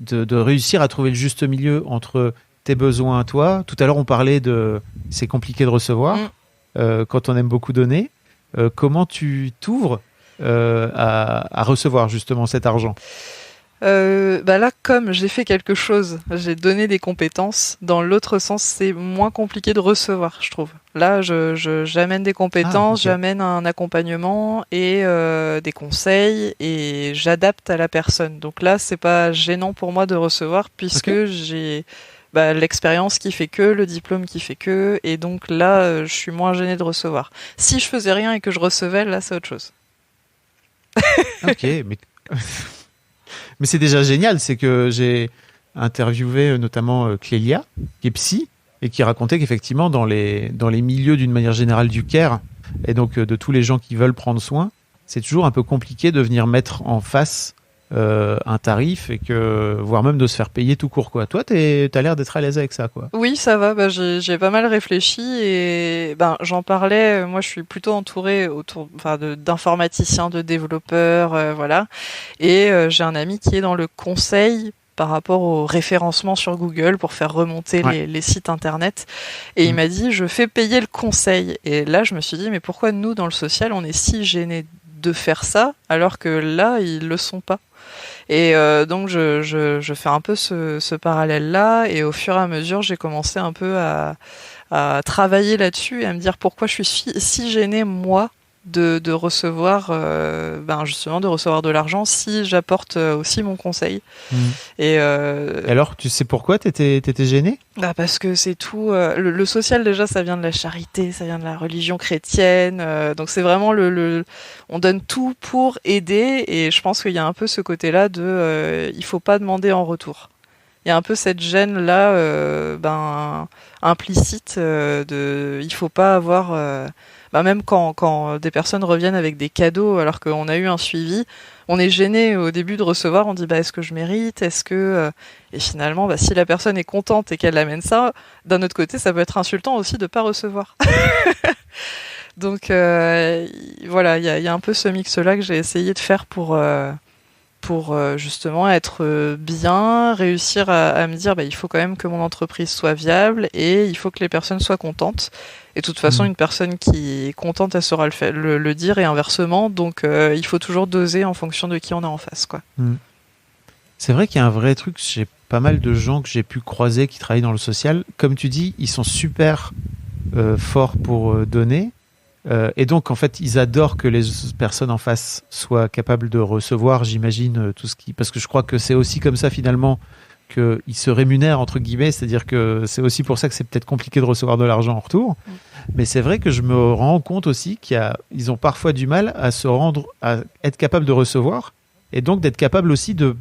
de réussir à trouver le juste milieu entre tes besoins à toi. Tout à l'heure, on parlait de c'est compliqué de recevoir quand on aime beaucoup donner. Comment tu t'ouvres à recevoir justement cet argent ? Là, comme j'ai fait quelque chose, j'ai donné des compétences. Dans l'autre sens, c'est moins compliqué de recevoir, je trouve. Là, j'amène des compétences, j'amène un accompagnement et des conseils et j'adapte à la personne. Donc là, c'est pas gênant pour moi de recevoir puisque j'ai l'expérience qui fait que, le diplôme qui fait que, et donc là, je suis moins gênée de recevoir. Si je faisais rien et que je recevais, là, c'est autre chose. Ok, mais c'est déjà génial, c'est que j'ai interviewé notamment Clélia, qui est psy, et qui racontait qu'effectivement, dans les milieux d'une manière générale du care, et donc de tous les gens qui veulent prendre soin, c'est toujours un peu compliqué de venir mettre en face un tarif et que voire même de se faire payer tout court, quoi. Toi, t'as l'air d'être à l'aise avec ça, quoi. Oui, ça va. J'ai pas mal réfléchi et j'en parlais. Moi, je suis plutôt entourée d'informaticiens, de développeurs, voilà. Et j'ai un ami qui est dans le conseil par rapport au référencement sur Google pour faire remonter les sites internet. Et il m'a dit, je fais payer le conseil. Et là, je me suis dit, mais pourquoi nous, dans le social, on est si gênés de faire ça, alors que là, ils le sont pas. Et donc, je fais un peu ce parallèle-là. Et au fur et à mesure, j'ai commencé un peu à travailler là-dessus et à me dire pourquoi je suis si gênée, moi, de recevoir justement de recevoir de l'argent si j'apporte aussi mon conseil. Et alors tu sais pourquoi t'étais gêné? Parce que c'est tout le social, déjà ça vient de la charité, ça vient de la religion chrétienne, donc c'est vraiment on donne tout pour aider, et je pense qu'il y a un peu ce côté-là de il faut pas demander en retour. Il y a un peu cette gêne là implicite de il faut pas avoir même quand des personnes reviennent avec des cadeaux alors qu'on a eu un suivi, on est gêné au début de recevoir, on dit est-ce que je mérite, est-ce que et finalement si la personne est contente et qu'elle amène ça, d'un autre côté ça peut être insultant aussi de pas recevoir. Donc voilà, il y a un peu ce mix là que j'ai essayé de faire pour justement être bien, réussir à me dire il faut quand même que mon entreprise soit viable et il faut que les personnes soient contentes. Et de toute façon, une personne qui est contente, elle saura le dire, et inversement. Donc, il faut toujours doser en fonction de qui on a en face, quoi. C'est vrai qu'il y a un vrai truc. J'ai pas mal de gens que j'ai pu croiser qui travaillent dans le social. Comme tu dis, ils sont super forts pour donner. Et donc, en fait, ils adorent que les personnes en face soient capables de recevoir, j'imagine, tout ce qui... Parce que je crois que c'est aussi comme ça, finalement, qu'ils se rémunèrent, entre guillemets. C'est-à-dire que c'est aussi pour ça que c'est peut-être compliqué de recevoir de l'argent en retour. Mais c'est vrai que je me rends compte aussi qu'ils ont parfois du mal à être capables de recevoir, et donc d'être capables aussi de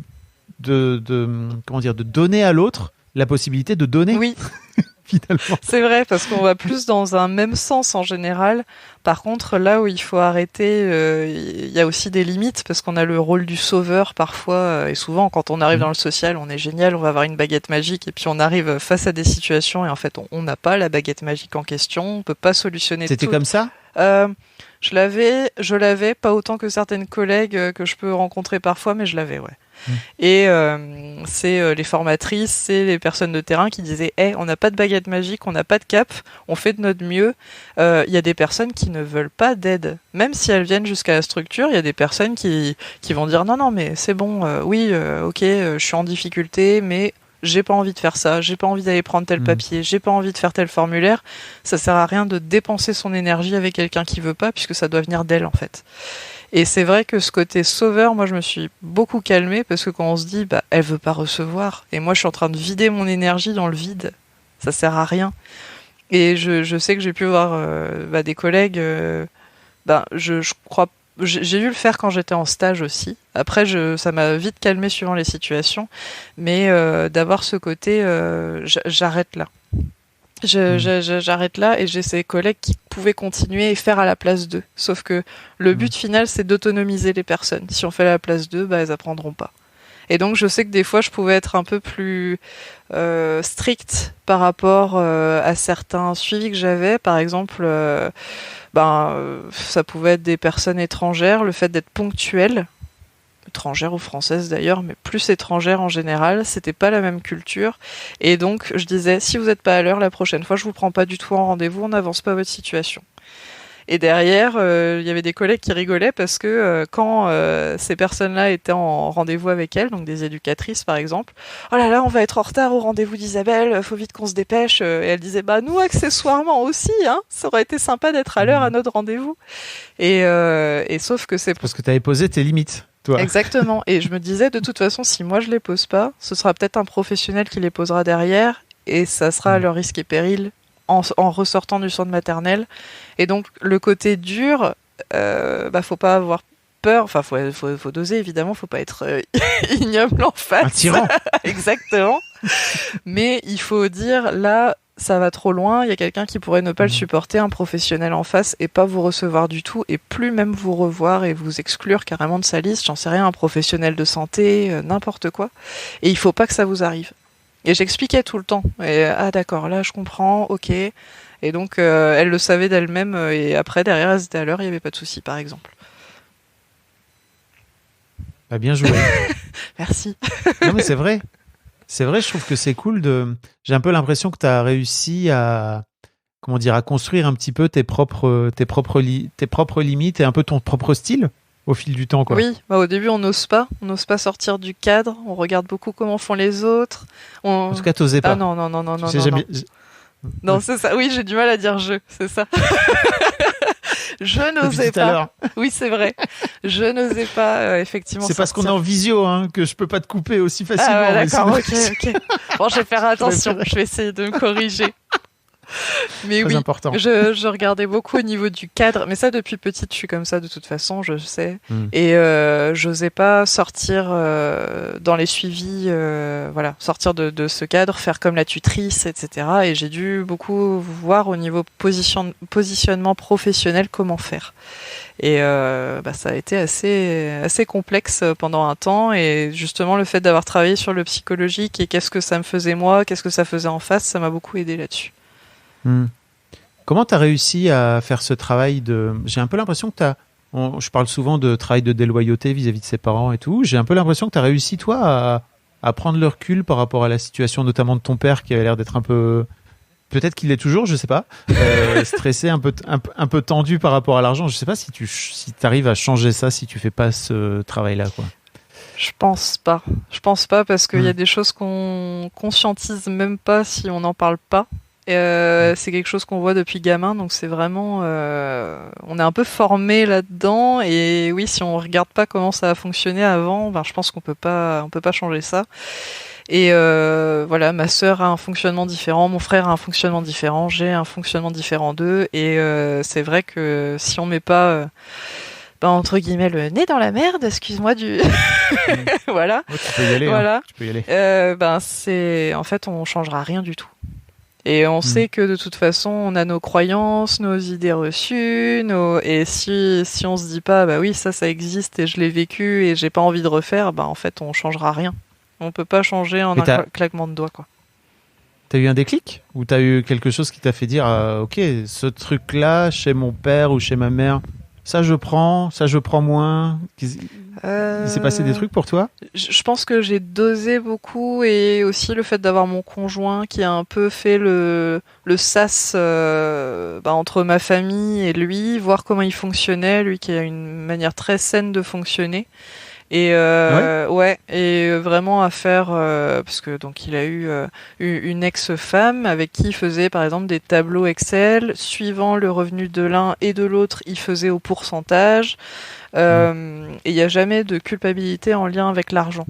donner à l'autre la possibilité de donner. Oui. Finalement. C'est vrai, parce qu'on va plus dans un même sens en général. Par contre, là où il faut arrêter, il y a aussi des limites, parce qu'on a le rôle du sauveur parfois, et souvent quand on arrive dans le social, on est génial, on va avoir une baguette magique, et puis on arrive face à des situations et en fait on n'a pas la baguette magique en question, on peut pas solutionner tout. C'était comme ça ? Je l'avais, pas autant que certaines collègues que je peux rencontrer parfois, mais je l'avais, ouais. Et c'est les formatrices, c'est les personnes de terrain qui disaient on n'a pas de baguette magique, on n'a pas de cap, on fait de notre mieux. Il y a des personnes qui ne veulent pas d'aide, même si elles viennent jusqu'à la structure. Il y a des personnes qui vont dire non mais c'est bon, ok, je suis en difficulté, mais j'ai pas envie de faire ça, j'ai pas envie d'aller prendre tel papier, j'ai pas envie de faire tel formulaire. Ça sert à rien de dépenser son énergie avec quelqu'un qui veut pas, puisque ça doit venir d'elle en fait. Et c'est vrai que ce côté sauveur, moi je me suis beaucoup calmée, parce que quand on se dit elle veut pas recevoir, et moi je suis en train de vider mon énergie dans le vide, ça sert à rien. Et je sais que j'ai pu avoir des collègues, je crois, j'ai dû le faire quand j'étais en stage aussi. Après ça m'a vite calmée suivant les situations, mais d'avoir ce côté j'arrête là. J'arrête là, et j'ai ces collègues qui pouvaient continuer et faire à la place d'eux. Sauf que le but final, c'est d'autonomiser les personnes. Si on fait à la place d'eux, elles apprendront pas. Et donc, je sais que des fois, je pouvais être un peu plus stricte par rapport à certains suivis que j'avais. Par exemple, ça pouvait être des personnes étrangères, le fait d'être ponctuel. Étrangères ou françaises d'ailleurs, mais plus étrangères en général, c'était pas la même culture, et donc je disais si vous n'êtes pas à l'heure la prochaine fois, je vous prends pas du tout en rendez-vous, on n'avance pas votre situation. Et derrière, il y avait des collègues qui rigolaient parce que quand ces personnes-là étaient en rendez-vous avec elles, donc des éducatrices par exemple, oh là là, on va être en retard au rendez-vous d'Isabelle, faut vite qu'on se dépêche. Et elle disait nous accessoirement aussi, ça aurait été sympa d'être à l'heure à notre rendez-vous. Et sauf que c'est parce que tu avais posé tes limites. Toi. Exactement. Et je me disais, de toute façon, si moi je les pose pas, ce sera peut-être un professionnel qui les posera derrière, et ça sera à leur risque et péril en ressortant du centre maternel. Et donc, le côté dur, faut pas avoir peur. Enfin, faut doser, évidemment, faut pas être ignoble en face. Un tyran. Exactement. Mais il faut dire, là, ça va trop loin, il y a quelqu'un qui pourrait ne pas le supporter, un professionnel en face, et pas vous recevoir du tout, et plus même vous revoir et vous exclure carrément de sa liste, j'en sais rien, un professionnel de santé, n'importe quoi. Et il faut pas que ça vous arrive. Et j'expliquais tout le temps. Et d'accord, là je comprends, ok. Et donc elle le savait d'elle-même, et après derrière elle était à l'heure, il y avait pas de souci, par exemple. Bah, bien joué. Merci. Non mais c'est vrai. C'est vrai, je trouve que c'est cool de. J'ai un peu l'impression que tu as réussi à, comment dire, à construire un petit peu tes propres limites et un peu ton propre style au fil du temps, quoi. Oui, bah au début on n'ose pas sortir du cadre, on regarde beaucoup comment font les autres. En tout cas, t'osais pas. Ah non, non, non, non, Tu non, sais, non, jamais- non. Non, c'est ça. Oui, j'ai du mal à dire je, c'est ça. Je Depuis n'osais tout à pas. l'heure. Oui, c'est vrai. Je n'osais pas, effectivement. C'est parce qu'on est sortir. en visio que je peux pas te couper aussi facilement. Ah ouais, mais d'accord, sinon, ok. Bon, je vais faire attention. Je vais essayer de me corriger. Mais très oui, important. je regardais beaucoup au niveau du cadre. Mais ça, depuis petite, je suis comme ça de toute façon, je sais. Et j'osais pas sortir dans les suivis, voilà, sortir de ce cadre, faire comme la tutrice, etc. Et j'ai dû beaucoup voir au niveau positionnement professionnel comment faire. Et ça a été assez complexe pendant un temps. Et justement, le fait d'avoir travaillé sur le psychologique et qu'est-ce que ça me faisait moi, qu'est-ce que ça faisait en face, ça m'a beaucoup aidé là-dessus. Comment tu as réussi à faire ce travail de... J'ai un peu l'impression que je parle souvent de travail de déloyauté vis-à-vis de ses parents et tout. J'ai un peu l'impression que tu as réussi, toi, à prendre le recul par rapport à la situation, notamment de ton père, qui avait l'air d'être un peu... Peut-être qu'il l'est toujours, je sais pas. Stressé, un peu tendu par rapport à l'argent. Je sais pas si tu arrives à changer ça, si tu fais pas ce travail-là, quoi. Je pense pas. Je pense pas parce qu'il y a des choses qu'on conscientise même pas si on n'en parle pas. C'est quelque chose qu'on voit depuis gamin, donc c'est vraiment, on est un peu formé là-dedans. Et oui, si on regarde pas comment ça a fonctionné avant, je pense qu'on peut pas changer ça. Et voilà, ma sœur a un fonctionnement différent, mon frère a un fonctionnement différent, j'ai un fonctionnement différent d'eux. Et c'est vrai que si on met pas entre guillemets le nez dans la merde, excuse-moi du voilà. Ouais, tu peux y aller. Voilà. Hein, tu peux y aller. C'est en fait on changera rien du tout. Et on sait que de toute façon, on a nos croyances, nos idées reçues, et si on se dit pas, bah oui, ça existe et je l'ai vécu et j'ai pas envie de refaire, en fait, on changera rien. On peut pas changer en un claquement de doigts, quoi. T'as eu un déclic? Ou t'as eu quelque chose qui t'a fait dire, ok, ce truc-là, chez mon père ou chez ma mère, ça je prends moins. Il s'est passé des trucs pour toi? Je pense que j'ai dosé beaucoup, et aussi le fait d'avoir mon conjoint qui a un peu fait le sas entre ma famille et lui, voir comment il fonctionnait, lui qui a une manière très saine de fonctionner. Et et vraiment à faire parce que donc il a eu une ex-femme avec qui il faisait par exemple des tableaux Excel suivant le revenu de l'un et de l'autre, il faisait au pourcentage. Et il n'y a jamais de culpabilité en lien avec l'argent.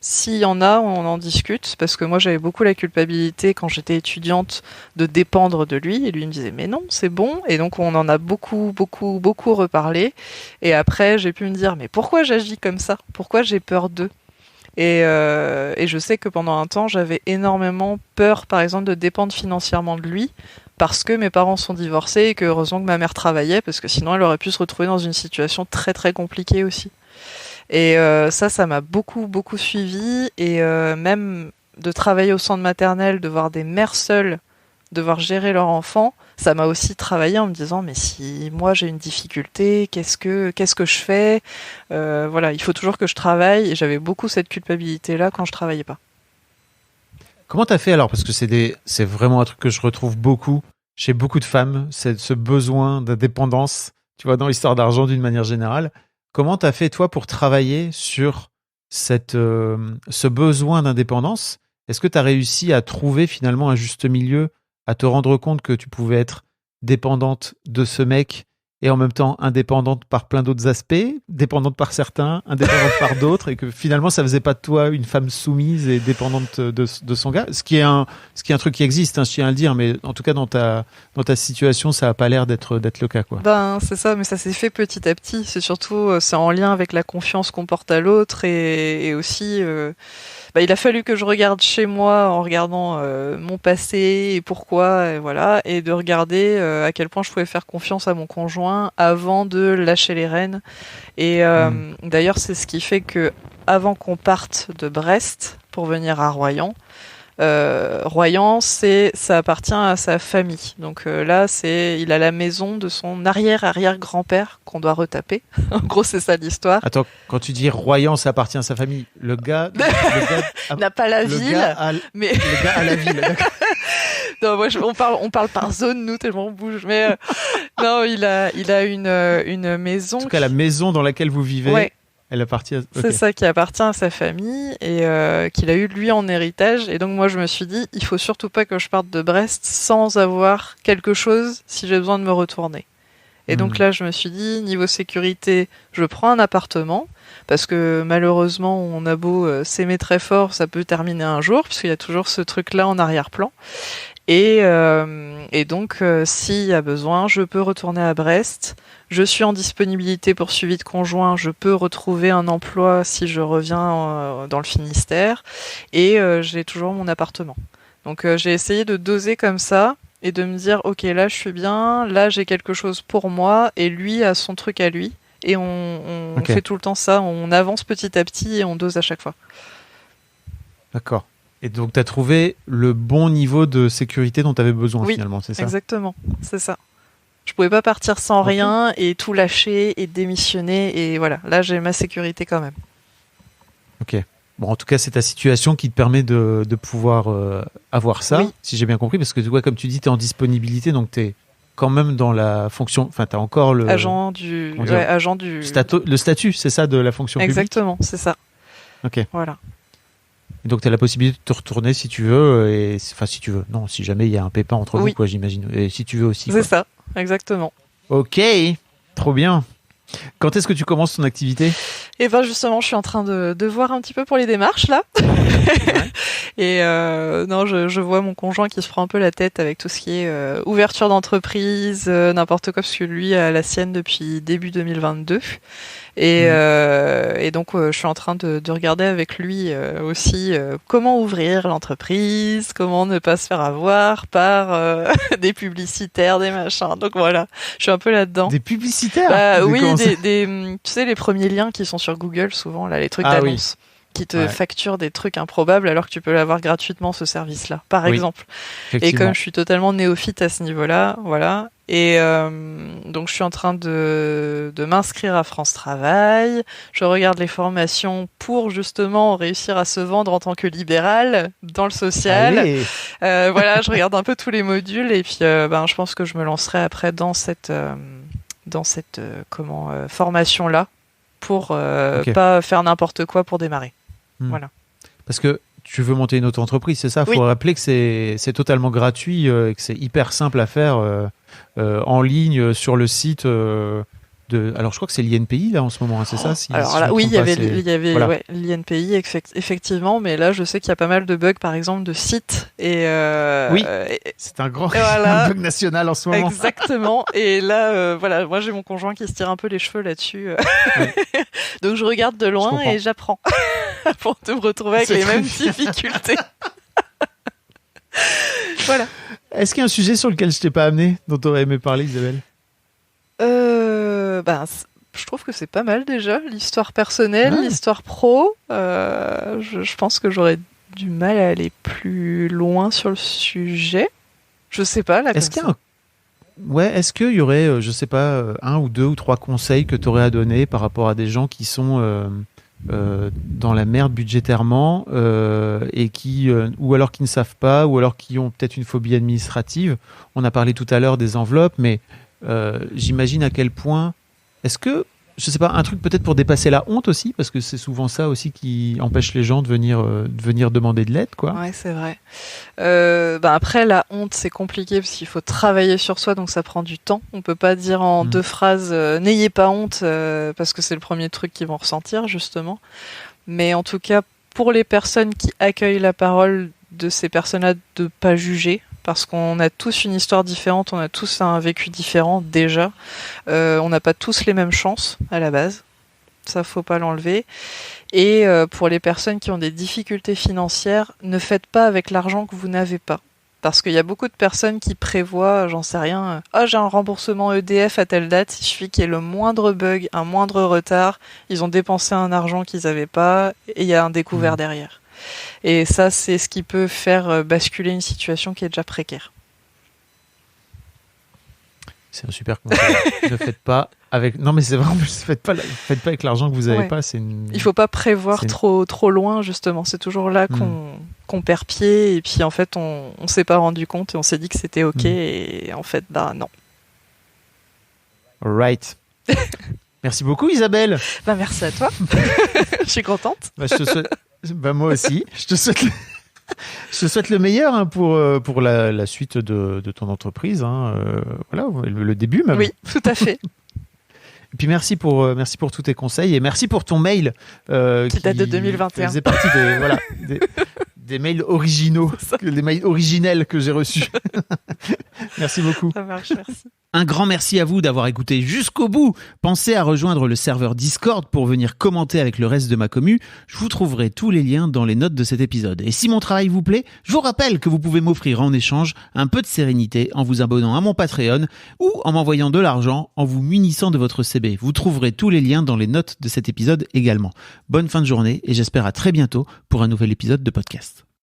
S'il y en a, on en discute, parce que moi j'avais beaucoup la culpabilité quand j'étais étudiante de dépendre de lui, et lui me disait mais non, c'est bon, et donc on en a beaucoup reparlé, et après j'ai pu me dire mais pourquoi j'agis comme ça, pourquoi j'ai peur d'eux, et je sais que pendant un temps j'avais énormément peur par exemple de dépendre financièrement de lui, parce que mes parents sont divorcés et que heureusement que ma mère travaillait, parce que sinon elle aurait pu se retrouver dans une situation très très compliquée aussi. Et ça m'a beaucoup suivi, et même de travailler au centre maternel, de voir des mères seules devoir gérer leur enfant, ça m'a aussi travaillé en me disant mais si moi j'ai une difficulté, qu'est-ce que je fais, voilà, il faut toujours que je travaille, et j'avais beaucoup cette culpabilité là quand je travaillais pas. Comment t'as fait alors? Parce que c'est vraiment un truc que je retrouve beaucoup chez beaucoup de femmes, c'est ce besoin d'indépendance, tu vois, dans l'histoire d'argent d'une manière générale. Comment t'as fait toi pour travailler sur ce besoin d'indépendance? Est-ce que t'as réussi à trouver finalement un juste milieu, à te rendre compte que tu pouvais être dépendante de ce mec et en même temps indépendante par plein d'autres aspects, dépendante par certains, indépendante par d'autres, et que finalement ça faisait pas de toi une femme soumise et dépendante de son gars, ce qui est un truc qui existe, hein, je tiens à le dire, mais en tout cas dans ta situation ça a pas l'air d'être le cas, quoi. Ben c'est ça, mais ça s'est fait petit à petit. C'est surtout c'est en lien avec la confiance qu'on porte à l'autre et aussi il a fallu que je regarde chez moi en regardant mon passé et pourquoi, et voilà, et de regarder à quel point je pouvais faire confiance à mon conjoint avant de lâcher les rênes. Et d'ailleurs, c'est ce qui fait que avant qu'on parte de Brest pour venir à Royan, Royan, ça appartient à sa famille. Donc là, il a la maison de son arrière-arrière-grand-père qu'on doit retaper. En gros, c'est ça l'histoire. Attends, quand tu dis Royan, ça appartient à sa famille, le gars n'a pas la ville, mais le gars a la ville. D'accord. Non, moi, on parle par zone, nous, tellement on bouge. Mais non, il a une maison. En tout cas, la maison dans laquelle vous vivez. Ouais. Elle appartient. Okay. C'est ça, qui appartient à sa famille et qu'il a eu lui en héritage. Et donc moi je me suis dit, il faut surtout pas que je parte de Brest sans avoir quelque chose si j'ai besoin de me retourner. Et donc là je me suis dit, niveau sécurité, je prends un appartement parce que malheureusement on a beau s'aimer très fort, ça peut terminer un jour puisqu'il y a toujours ce truc-là en arrière-plan. Et donc, s'il y a besoin, je peux retourner à Brest. Je suis en disponibilité pour suivi de conjoint. Je peux retrouver un emploi si je reviens dans le Finistère. Et j'ai toujours mon appartement. Donc, j'ai essayé de doser comme ça et de me dire, ok, là, je suis bien. Là, j'ai quelque chose pour moi. Et lui a son truc à lui. Et on fait tout le temps ça. On avance petit à petit et on dose à chaque fois. D'accord. Et donc, tu as trouvé le bon niveau de sécurité dont tu avais besoin, finalement, c'est ça ? Exactement, c'est ça. Je pouvais pas partir sans rien et tout lâcher et démissionner. Et voilà, là, j'ai ma sécurité quand même. Ok. Bon, en tout cas, c'est ta situation qui te permet de pouvoir avoir ça, si j'ai bien compris. Parce que, comme tu dis, tu es en disponibilité, donc tu es quand même dans la fonction... Enfin, tu as encore le... Agent du... Le statut, c'est ça, de la fonction publique ? Exactement, c'est ça. Ok. Voilà. Et donc, tu as la possibilité de te retourner si tu veux. Enfin, si tu veux. Non, si jamais il y a un pépin entre vous, quoi, j'imagine. Et si tu veux aussi. C'est ça, exactement. Ok, trop bien. Quand est-ce que tu commences ton activité ? Eh ben justement, je suis en train de voir un petit peu pour les démarches, là. Et non, je vois mon conjoint qui se prend un peu la tête avec tout ce qui est ouverture d'entreprise, n'importe quoi, parce que lui a la sienne depuis début 2022. Et donc, je suis en train de regarder avec lui aussi comment ouvrir l'entreprise, comment ne pas se faire avoir par des publicitaires, des machins. Donc voilà, je suis un peu là-dedans. Des publicitaires ? Oui, tu sais, les premiers liens qui sont sur Google, souvent, là, les trucs d'annonces. Qui te facturent des trucs improbables alors que tu peux l'avoir gratuitement, ce service-là, par exemple. Et comme je suis totalement néophyte à ce niveau-là, voilà. Et donc je suis en train de m'inscrire à France Travail. Je regarde les formations pour justement réussir à se vendre en tant que libéral dans le social. Voilà, je regarde un peu tous les modules et puis je pense que je me lancerai après dans cette formation-là pour pas faire n'importe quoi pour démarrer. Voilà. Parce que tu veux monter une autre entreprise, c'est ça ? Il faut rappeler que c'est totalement gratuit et que c'est hyper simple à faire en ligne sur le site alors je crois que c'est l'INPI là en ce moment, hein, c'est ça ? Alors là, oui, il y avait l'INPI effectivement, mais là je sais qu'il y a pas mal de bugs, par exemple de sites et c'est un grand bug national en ce moment. Exactement. Et là, voilà, moi j'ai mon conjoint qui se tire un peu les cheveux là-dessus, donc je regarde de loin et j'apprends pour te retrouver avec les mêmes difficultés. Voilà. Est-ce qu'il y a un sujet sur lequel je t'ai pas amené, dont tu aurais aimé parler, Isabelle ? Je trouve que c'est pas mal déjà, l'histoire personnelle, l'histoire pro. Je pense que j'aurais du mal à aller plus loin sur le sujet. Je sais pas, là. Est-ce qu'il y aurait, je sais pas, 1 ou 2 ou 3 conseils que tu aurais à donner par rapport à des gens qui sont dans la merde budgétairement et ou alors qui ne savent pas, ou alors qui ont peut-être une phobie administrative ? On a parlé tout à l'heure des enveloppes, mais j'imagine à quel point... Est-ce que je sais pas, un truc peut-être pour dépasser la honte aussi, parce que c'est souvent ça aussi qui empêche les gens de venir demander de l'aide, quoi. Ouais, c'est vrai. Après, la honte, c'est compliqué parce qu'il faut travailler sur soi, donc ça prend du temps. On peut pas dire en 2 phrases n'ayez pas honte, parce que c'est le premier truc qu'ils vont ressentir, justement. Mais en tout cas, pour les personnes qui accueillent la parole de ces personnes-là, de pas juger, parce qu'on a tous une histoire différente, on a tous un vécu différent déjà. On n'a pas tous les mêmes chances à la base. Ça, faut pas l'enlever. Et pour les personnes qui ont des difficultés financières, ne faites pas avec l'argent que vous n'avez pas. Parce qu'il y a beaucoup de personnes qui prévoient, j'en sais rien, j'ai un remboursement EDF à telle date, il suffit qu'il y ait le moindre bug, un moindre retard, ils ont dépensé un argent qu'ils n'avaient pas, et il y a un découvert derrière. Et ça, c'est ce qui peut faire basculer une situation qui est déjà précaire. C'est un super conseil. Ne faites pas avec. Non, mais c'est vrai, faites pas avec l'argent que vous n'avez pas. Il faut pas prévoir trop loin, justement. C'est toujours là qu'on perd pied, et puis en fait, on s'est pas rendu compte et on s'est dit que c'était OK, et en fait, non. All right. Merci beaucoup, Isabelle. Merci à toi. Je suis contente. Je te souhaite. Moi aussi. Je te souhaite le meilleur pour la suite de ton entreprise. Voilà, le début même. Oui, tout à fait. Et puis merci pour tous tes conseils et merci pour ton mail qui date de 2021. Faisait partie des mails originaux, des mails originels que j'ai reçus. Merci beaucoup. Ça marche, merci. Un grand merci à vous d'avoir écouté jusqu'au bout. Pensez à rejoindre le serveur Discord pour venir commenter avec le reste de ma commu. Je vous trouverai tous les liens dans les notes de cet épisode. Et si mon travail vous plaît, je vous rappelle que vous pouvez m'offrir en échange un peu de sérénité en vous abonnant à mon Patreon ou en m'envoyant de l'argent en vous munissant de votre CB. Vous trouverez tous les liens dans les notes de cet épisode également. Bonne fin de journée et j'espère à très bientôt pour un nouvel épisode de podcast.